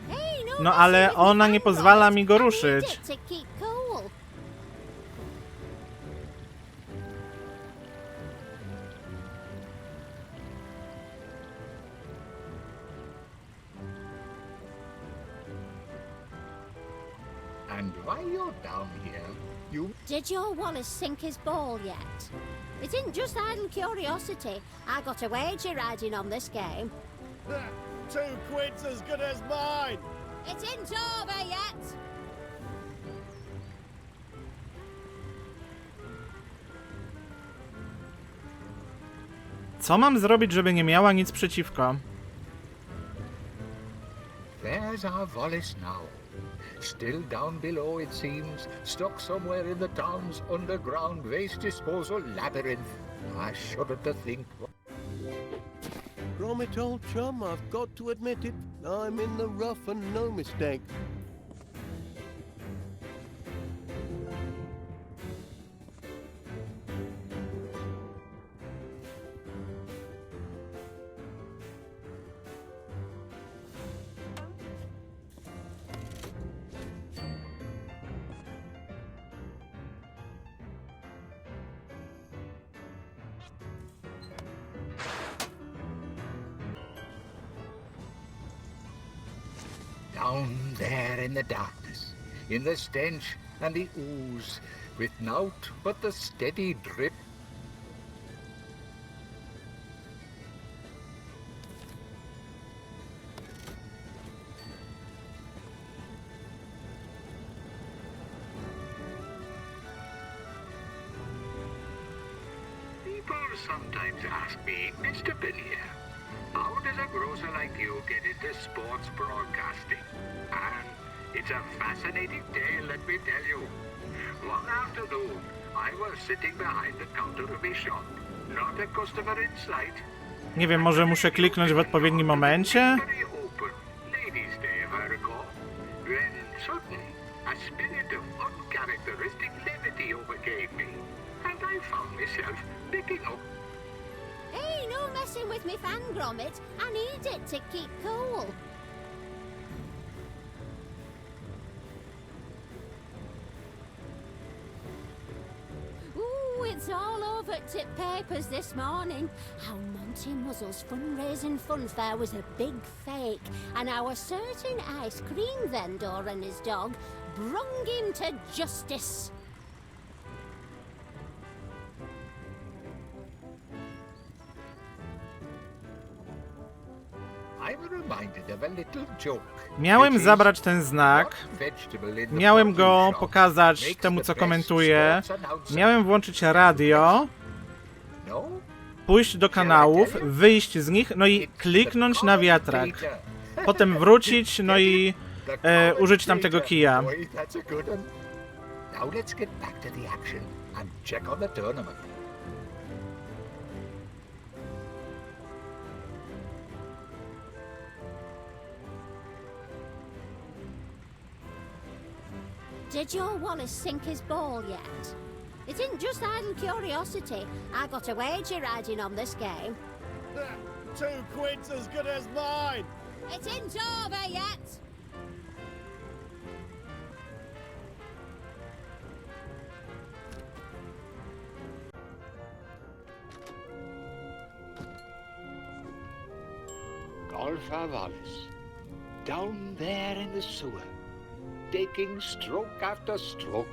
Hey, no No ale messing with ona my nie fan, pozwala Gromit. mi go I need ruszyć. it to keep cool. And while you're down here, you Did your Wallace sink his ball yet? It isn't just idle curiosity. I got a wager riding on this game. 2 quid's as good as mine! It isn't over yet. Co mam zrobić, żeby nie miała nic przeciwko? There's our Wallace now. Still down below, it seems, stuck somewhere in the town's underground waste disposal labyrinth. I shudder to think. Gromit, old chum, I've got to admit it. I'm in the rough and no mistake. Down there in the darkness, in the stench and the ooze, with nought but the steady drip. People sometimes ask me, Mr. Pinnier, how does a grocer like you get into sports broadcasting? And it's a fascinating tale, let me tell you. One afternoon, I was sitting behind the counter of a shop, not a customer in sight. Nie wiem, może muszę kliknąć w odpowiednim momencie? Very open, ladies' day if I recall. Then suddenly, a spirit of uncharacteristic levity overcame me, and I found myself picking up. Hey, no messing with me fan, Gromit. I need it to keep cool. Ooh, it's all over tip papers this morning. How Monty Muzzle's fundraising funfair was a big fake, and how a certain ice cream vendor and his dog brung him to justice. I'm reminded of a little joke. Miałem which is, zabrać ten znak. what vegetable in the Miałem go produce shop pokazać makes temu, the co best komentuje. sports announcer? Miałem włączyć radio, No? pójść do kanałów, wyjść z nich, no i kliknąć na wiatrak. Potem wrócić, no i użyć tamtego kija. Boy, that's a good one. Now let's get back to the action and check on the tournament. Did your Wallace sink his ball yet? It isn't just idle curiosity. I got a wager riding on this game. 2 quid's as good as mine! It isn't over yet. Golfer Wallace, down there in the sewer, taking stroke after stroke.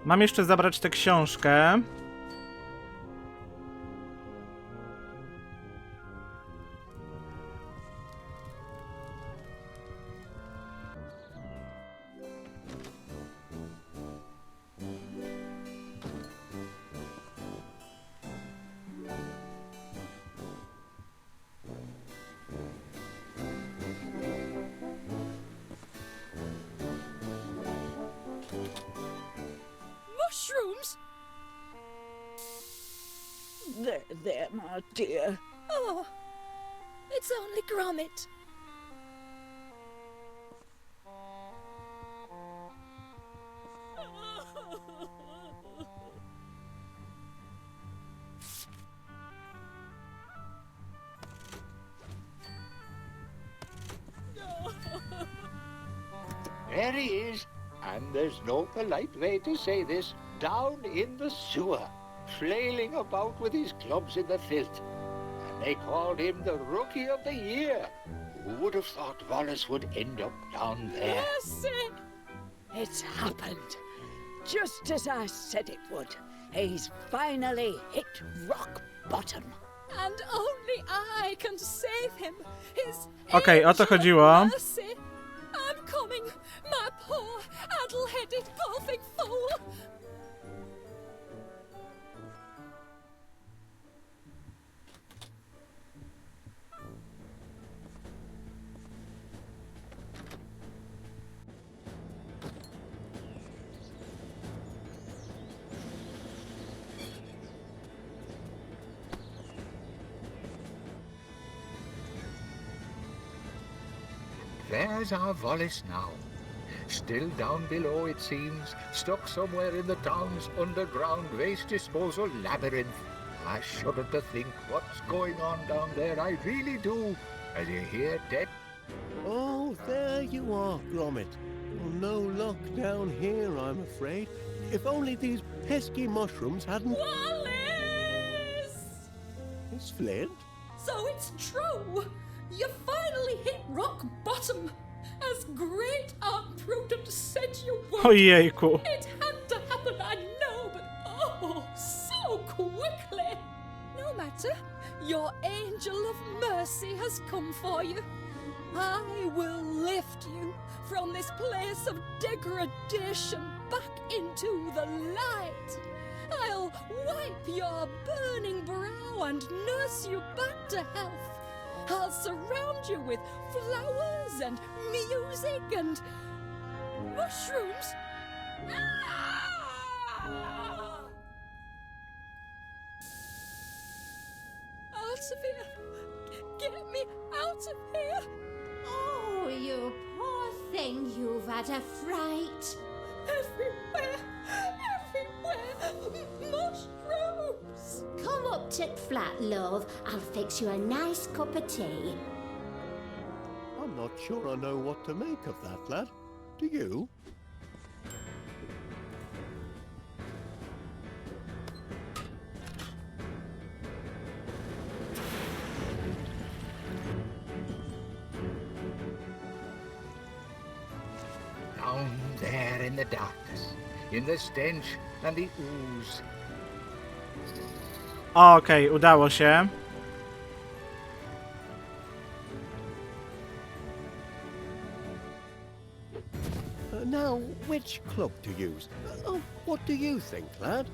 Mam jeszcze zabrać tę książkę. there, my dear? Oh, it's only Gromit. There he is, and there's no polite way to say this, down in the sewer, flailing about with his clubs in the filth. And they called him the Rookie of the Year. Who would have thought Wallace would end up down there? Mercy! It's happened. Just as I said it would. He's finally hit rock bottom. And only I can save him. His Okej, o to angel of chodziło. mercy. I'm coming, my poor, addle-headed, golfing fool. There's our Wallace now. Still down below, it seems, stuck somewhere in the town's underground waste disposal labyrinth. I shudder to think what's going on down there, I really do. As you hear dead... Oh, there you are, Gromit. Well, no luck down here, I'm afraid. If only these pesky mushrooms hadn't... Wallace! It's Flint? So it's true. You finally hit rock bottom. As great Aunt Prudence said you would. Ojejku. It had to happen, I know, but oh, so quickly. No matter, your angel of mercy has come for you. I will lift you from this place of degradation back into the light. I'll wipe your burning brow and nurse you back to health. I'll surround you with flowers and music and mushrooms. Ah! Elsevier, get me out of here. Oh, you poor thing, you've had a fright. Everywhere, mushrooms. Come up to the flat, love. I'll fix you a nice cup of tea. I'm not sure I know what to make of that, lad. Do you? Down there in the darkness, in the stench and the ooze. Okej, udało się. Now, which club to use? Oh, what do you think, lad?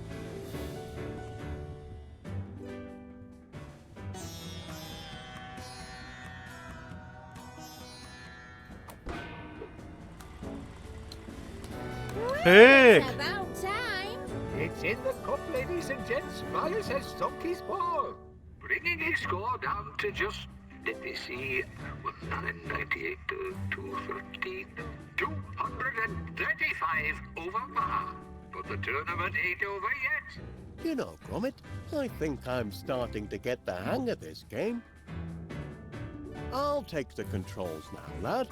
Pyk! It's about time. It's in the cup, ladies and gents. Wallace has sunk his ball, bringing his score down to just, let me see, 198 to 213, 235 over par. But the tournament ain't over yet. You know, Gromit, I think I'm starting to get the hang of this game. I'll take the controls now, lad.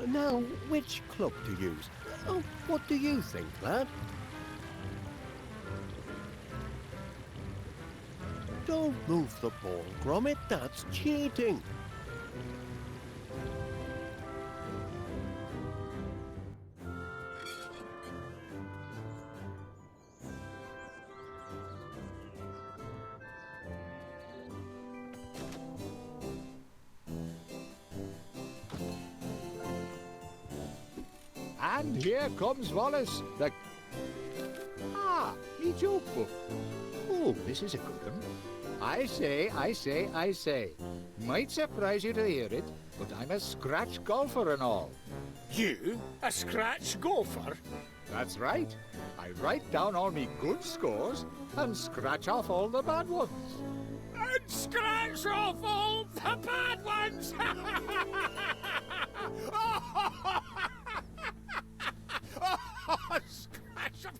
Now, which club to use? Oh, what do you think, lad? Don't move the ball, Gromit. That's cheating. And here comes Wallace, the... Ah, me joke book. Oh, this is a good one. I say. Might surprise you to hear it, but I'm a scratch golfer and all. You, a scratch golfer? That's right. I write down all me good scores and scratch off all the bad ones. And scratch off all the bad ones! Scratch off.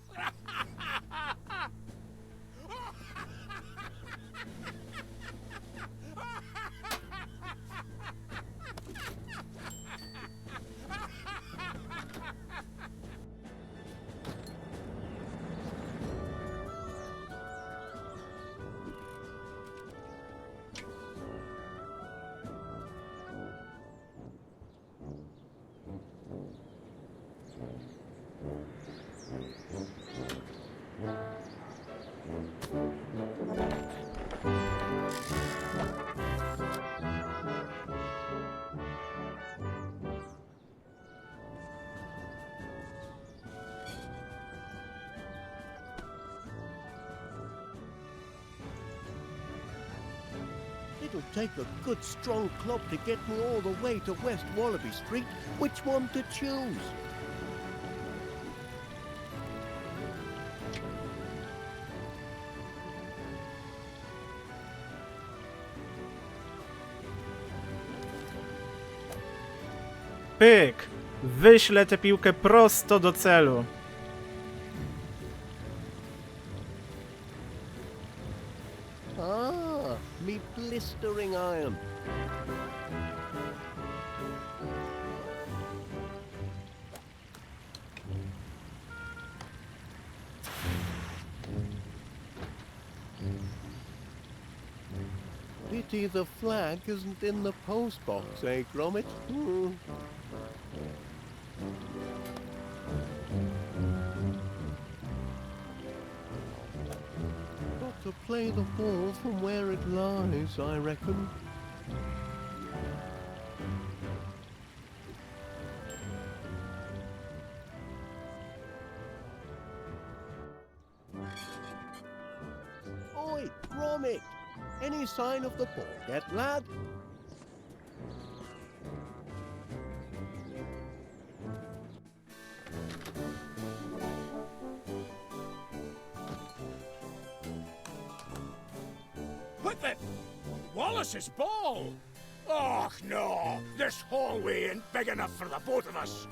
It'll take a good strong club to get me all the way to West Wallaby Street. Which one to choose? Pyk! Wyślę tę piłkę prosto do celu. Ah, me blistering iron. Pity the flag isn't in the post box, eh, Gromit? Got to play the ball from where it lies, I reckon. Oi, Gromit! Any sign of the ball yet, lad? What the? Wallace's ball? Oh, no. This hallway ain't big enough for the both of us.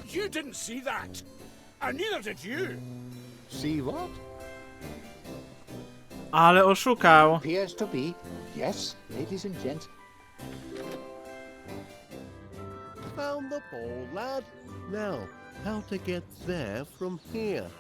You didn't see that. And neither did you. See what? Ale oszukał. Appears to be. Yes, ladies and gents. Found the ball, lad. Now, how to get there from here?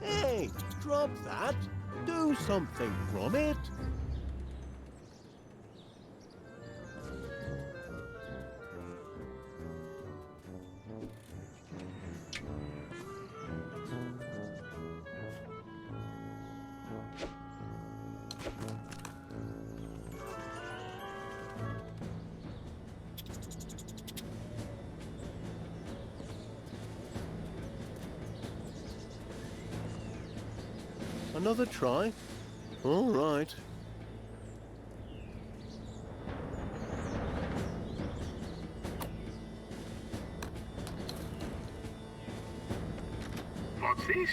Hey, drop that. Do something, Gromit. Another try? All right. What's this?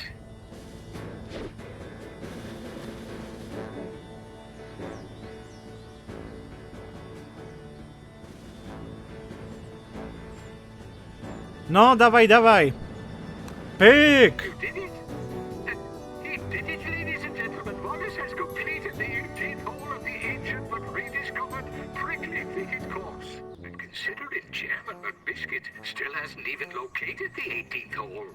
No, dawaj, dawaj! Pyk! You did it! He did it, ladies and gentlemen. Wallace has completed the 18th hole of the ancient but rediscovered prickly thicket course. And considering Chairman McBiscuit still hasn't even located the 18th hole,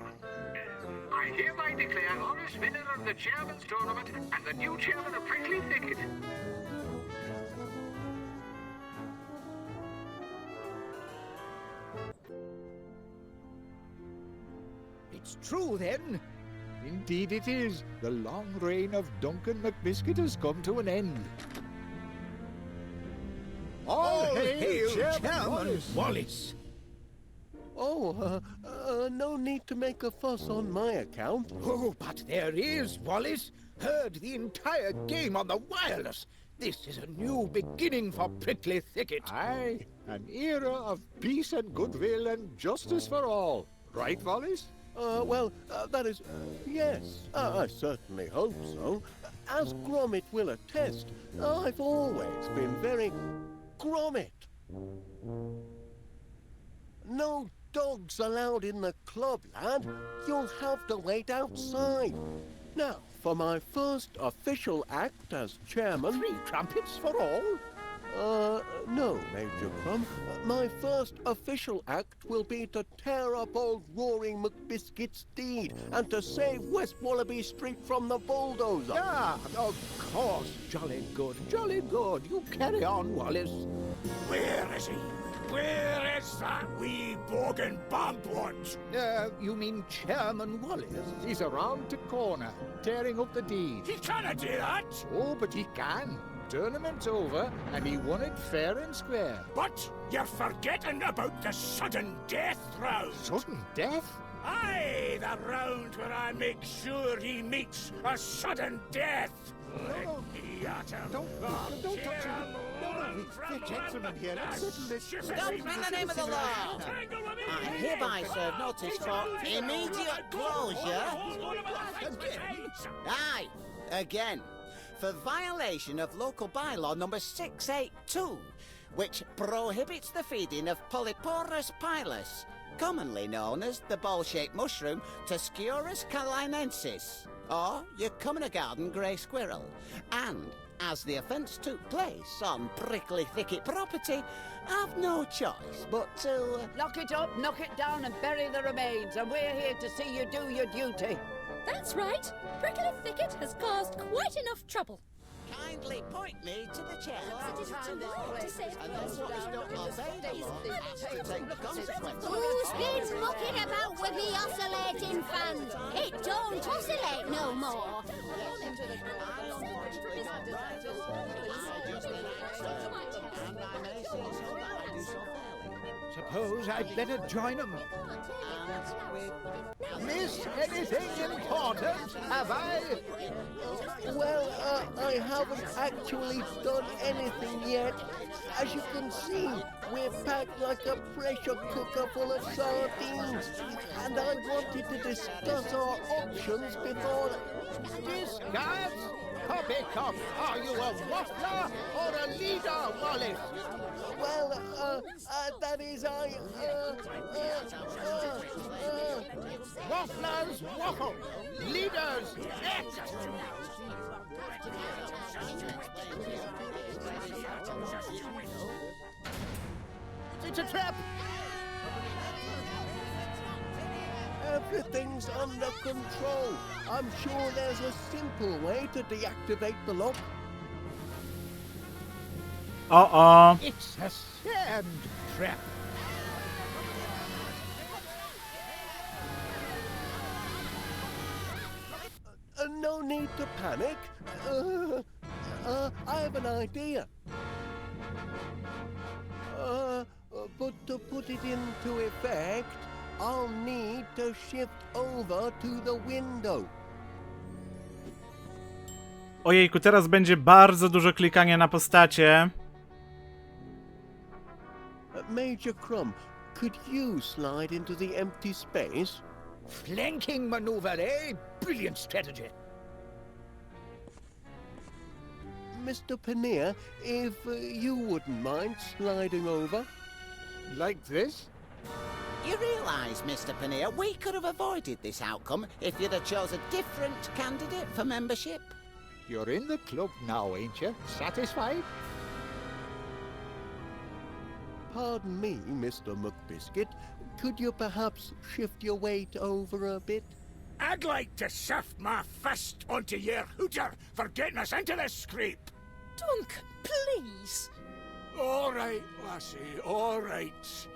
I hereby declare Wallace winner of the Chairman's Tournament and the new Chairman of Prickly Thicket. It's true, then. Indeed it is. The long reign of Duncan McBiscuit has come to an end. All hail Chairman Wallace! Oh, no need to make a fuss on my account. Oh, but there is, Wallace. Heard the entire game on the wireless. This is a new beginning for Prickly Thicket. Aye, an era of peace and goodwill and justice for all. Right, Wallace? That is, yes, I certainly hope so. As Gromit will attest, I've always been very Gromit. No dogs allowed in the club, lad. You'll have to wait outside. Now, for my first official act as chairman... 3 trumpets for all? No, Major Crumb. My first official act will be to tear up old Roaring McBiscuit's deed and to save West Wallaby Street from the bulldozer. Ah, of course. Jolly good, jolly good. You carry on, Wallace. Where is he? Where is that wee bogan bambwatch? You mean Chairman Wallace? He's around the corner, tearing up the deed. He cannot do that. Oh, but he can. Tournament's over, and he won it fair and square. But you're forgetting about the sudden death round. Sudden death? Aye, the round where I make sure he meets a sudden death. No, don't touch him. No, we're gentlemen here. Let's settle this. Stop in the name of the law! I hereby serve notice for immediate closure. Aye, again. For violation of local bylaw number 682, which prohibits the feeding of Polyporus pilus, commonly known as the ball-shaped mushroom Tusciorus calinensis, or your common garden grey squirrel. And as the offence took place on Prickly Thicket property, I've no choice but to... Lock it up, knock it down, and bury the remains, and we're here to see you do your duty. That's right. Prickly Thicket has caused quite enough trouble. Kindly point me to the chair. It is too late to save And those who don't obey the law has to take the consequences. Who's been mucking about with the oscillating fan? It don't oscillate no more. Suppose I'd better join 'em. Miss anything important, have I? Well, I haven't actually done anything yet. As you can see, we're packed like a pressure cooker full of sardines. And I wanted to discuss our options before... Discuss? Poppycock, are you a waffler or a leader, Wallace? Well, that is Wafflers waffle, leaders act. It's a trap. Everything's under control. I'm sure there's a simple way to deactivate the lock. Uh-oh. It's a sand trap. No need to panic. I have an idea. But to put it into effect, I'll need to shift over to the window. Ojejku, teraz będzie bardzo dużo klikania na postacie. Major Crumb, could you slide into the empty space? Flanking maneuver, eh? Brilliant strategy. Mr. Paneer, if you wouldn't mind sliding over. Like this? You realise, Mr. Paneer, we could have avoided this outcome if you'd have chose a different candidate for membership. You're in the club now, ain't you? Satisfied? Pardon me, Mr. McBiscuit. Could you perhaps shift your weight over a bit? I'd like to sift my fist onto your hooter for getting us into this scrape. Duncan, please. All right, lassie, all right.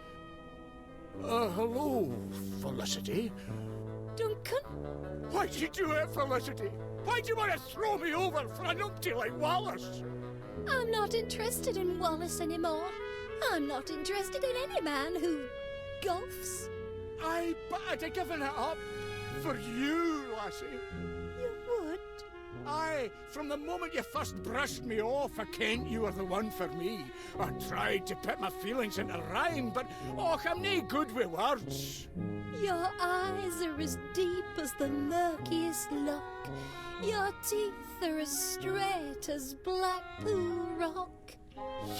Hello, Felicity. Duncan? Why'd you do it, Felicity? Why'd you want to throw me over for a numpty like Wallace? I'm not interested in Wallace anymore. I'm not interested in any man who golfs. Aye, but I'd have given it up for you, lassie. You would? Aye, from the moment you first brushed me off, I kent you were the one for me. I tried to put my feelings into rhyme, but I'm nae good with words. Your eyes are as deep as the murkiest loch. Your teeth are as straight as Blackpool rock.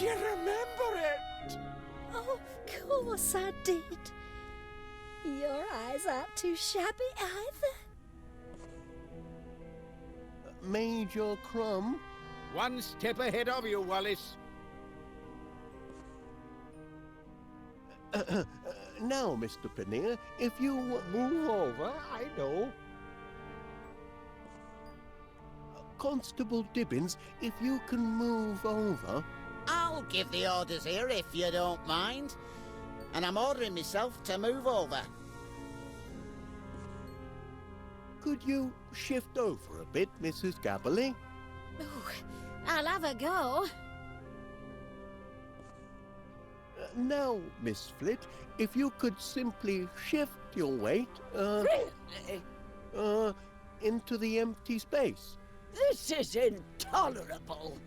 You remember it? Of course I did. Your eyes aren't too shabby either. Major Crumb? One step ahead of you, Wallace. Now, Mr. Pannier, if you Move over, I know. Constable Dibbins, if you can move over. I'll give the orders here if you don't mind. And I'm ordering myself to move over. Could you shift over a bit, Mrs. Gabberley? Oh, I'll have a go. Now, Miss Flit, if you could simply shift your weight, into the empty space. This is intolerable.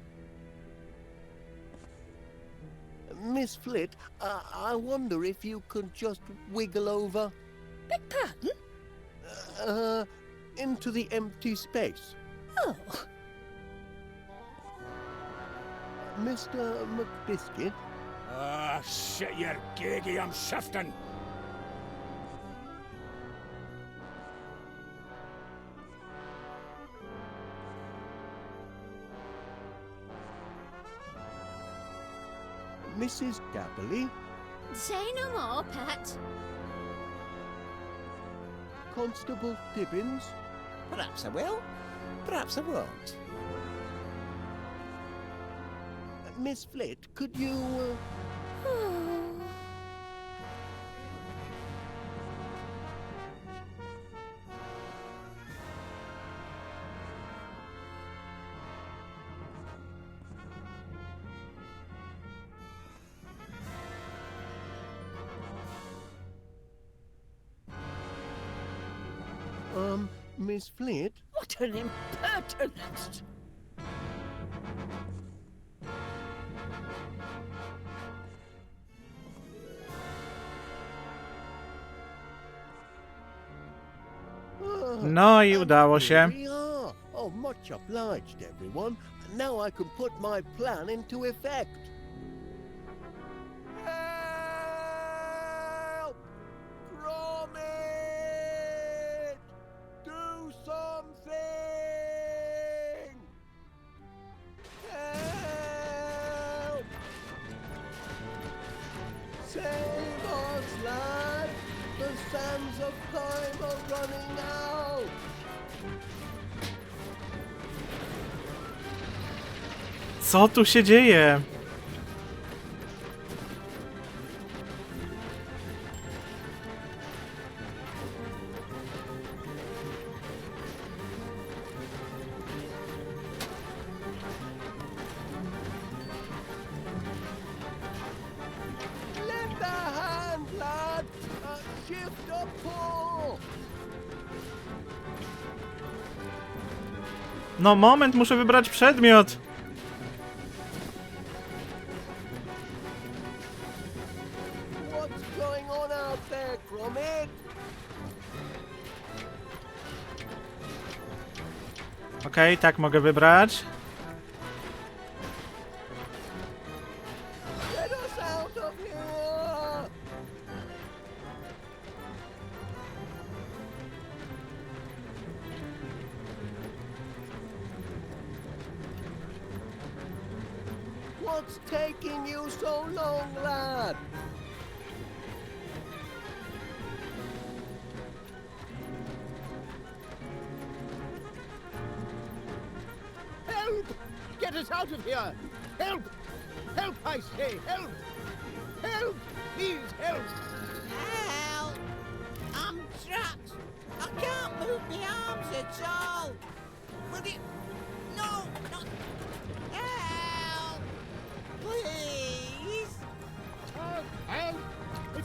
Miss Flit, I wonder if you could just wiggle over. Beg pardon? Into the empty space. Oh. Mr. McBiscuit? Ah, shit your gaggy, I'm shifting. Mrs. Gabberley? Say no more, Pat. Constable Dibbins? Perhaps I will, perhaps I won't. Miss Flit, could you... Miss Flit? What an impertinence! No i udało się. Here we are. Oh, much obliged, everyone. Now I can put my plan into effect. Help! Gromit! Do something! Help! Save us, lad! The sands of time are running out! Co tu się dzieje? Lend a hand, lad! Shift a pull! No moment, muszę wybrać przedmiot. What's going on out there, Gromit? Okej, tak mogę wybrać. Get us out of here! What's taking you so long, lad? Help! Get us out of here! Help! Help, I say! Help! Help! Please, help! Help! I'm trapped! I can't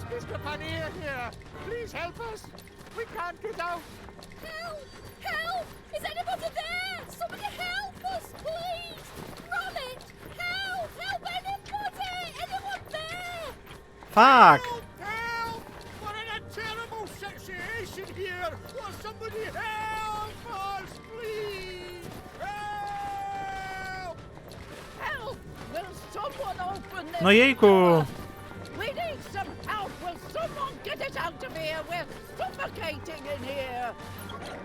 Mr. Paneer here. Please help us. We can't get out. Help! Help! Is anybody there? Somebody help us, please! Gromit! Help! Help anybody! Anyone there? Fuck! Help! We're in a terrible situation here! Will somebody help us, please? Help! Help! Will someone open this No jejku! door? We need some help! Will someone get it out of here? We're suffocating in here!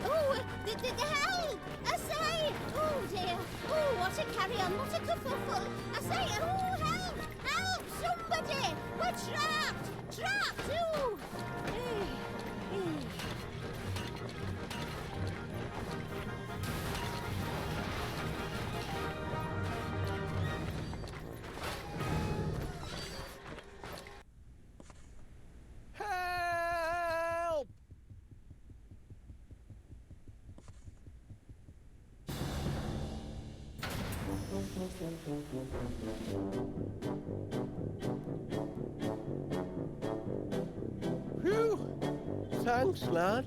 Oh, the help! I say! Oh dear! Oh, what a carry-on! What a kerfuffle! I say! Oh, help! Help! Somebody! We're trapped! Trapped! Ooh! Help! Phew! Thanks, lad.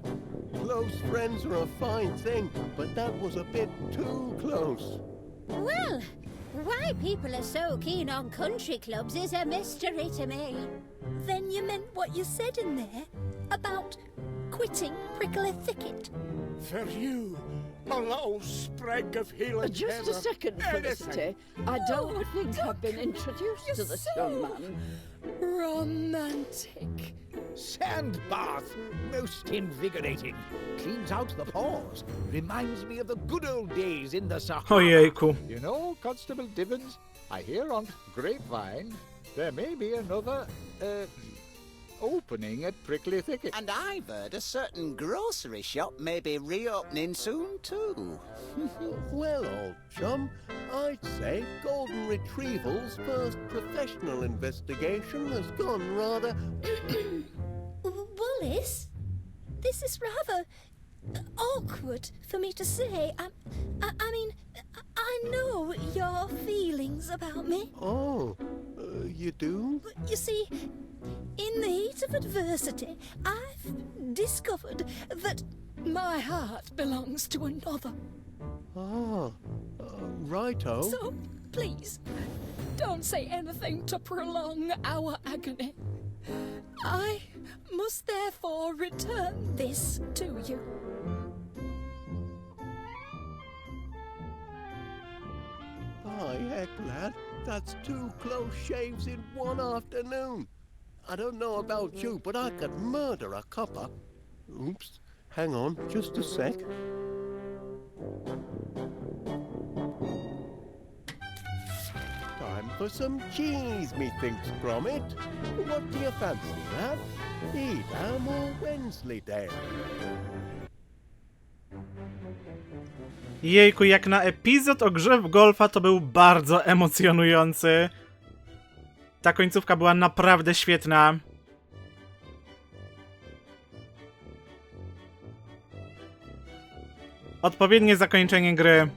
Close friends are a fine thing, but that was a bit too close. Well, why people are so keen on country clubs is a mystery to me. Then you meant what you said in there about quitting Prickly Thicket? For you, a little sprig of healing Just a heather. second, Anything. Felicity. I don't Oh, think I've been introduced You're to this so young man. romantic. Sand bath, most invigorating. Cleans out the pores. Reminds me of the good old days in the Sahara. Ojejku. You know, Constable Dibbins, I hear on grapevine there may be another, opening at Prickly Thicket. And I've heard a certain grocery shop may be reopening soon too. Well, old chum, I'd say Golden Retrieval's first professional investigation has gone rather... Wallace, this is rather awkward for me to say. I mean, I know your feelings about me. Oh, you do? You see, in the heat of adversity, I've discovered that my heart belongs to another. Ah, righto. So, please, don't say anything to prolong our agony. I must therefore return this to you. By heck, lad, that's 2 close shaves in one afternoon. I don't know about you, but I could murder a copper. Oops, hang on, just a sec. Time for some cheese, methinks, Gromit. What do you fancy, lad? Edam or Wensleydale? Jejku, jak na epizod o grze w golfa to był bardzo emocjonujący. Ta końcówka była naprawdę świetna. Odpowiednie zakończenie gry.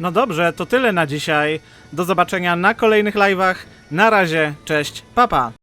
No dobrze, to tyle na dzisiaj. Do zobaczenia na kolejnych live'ach. Na razie, cześć, pa pa!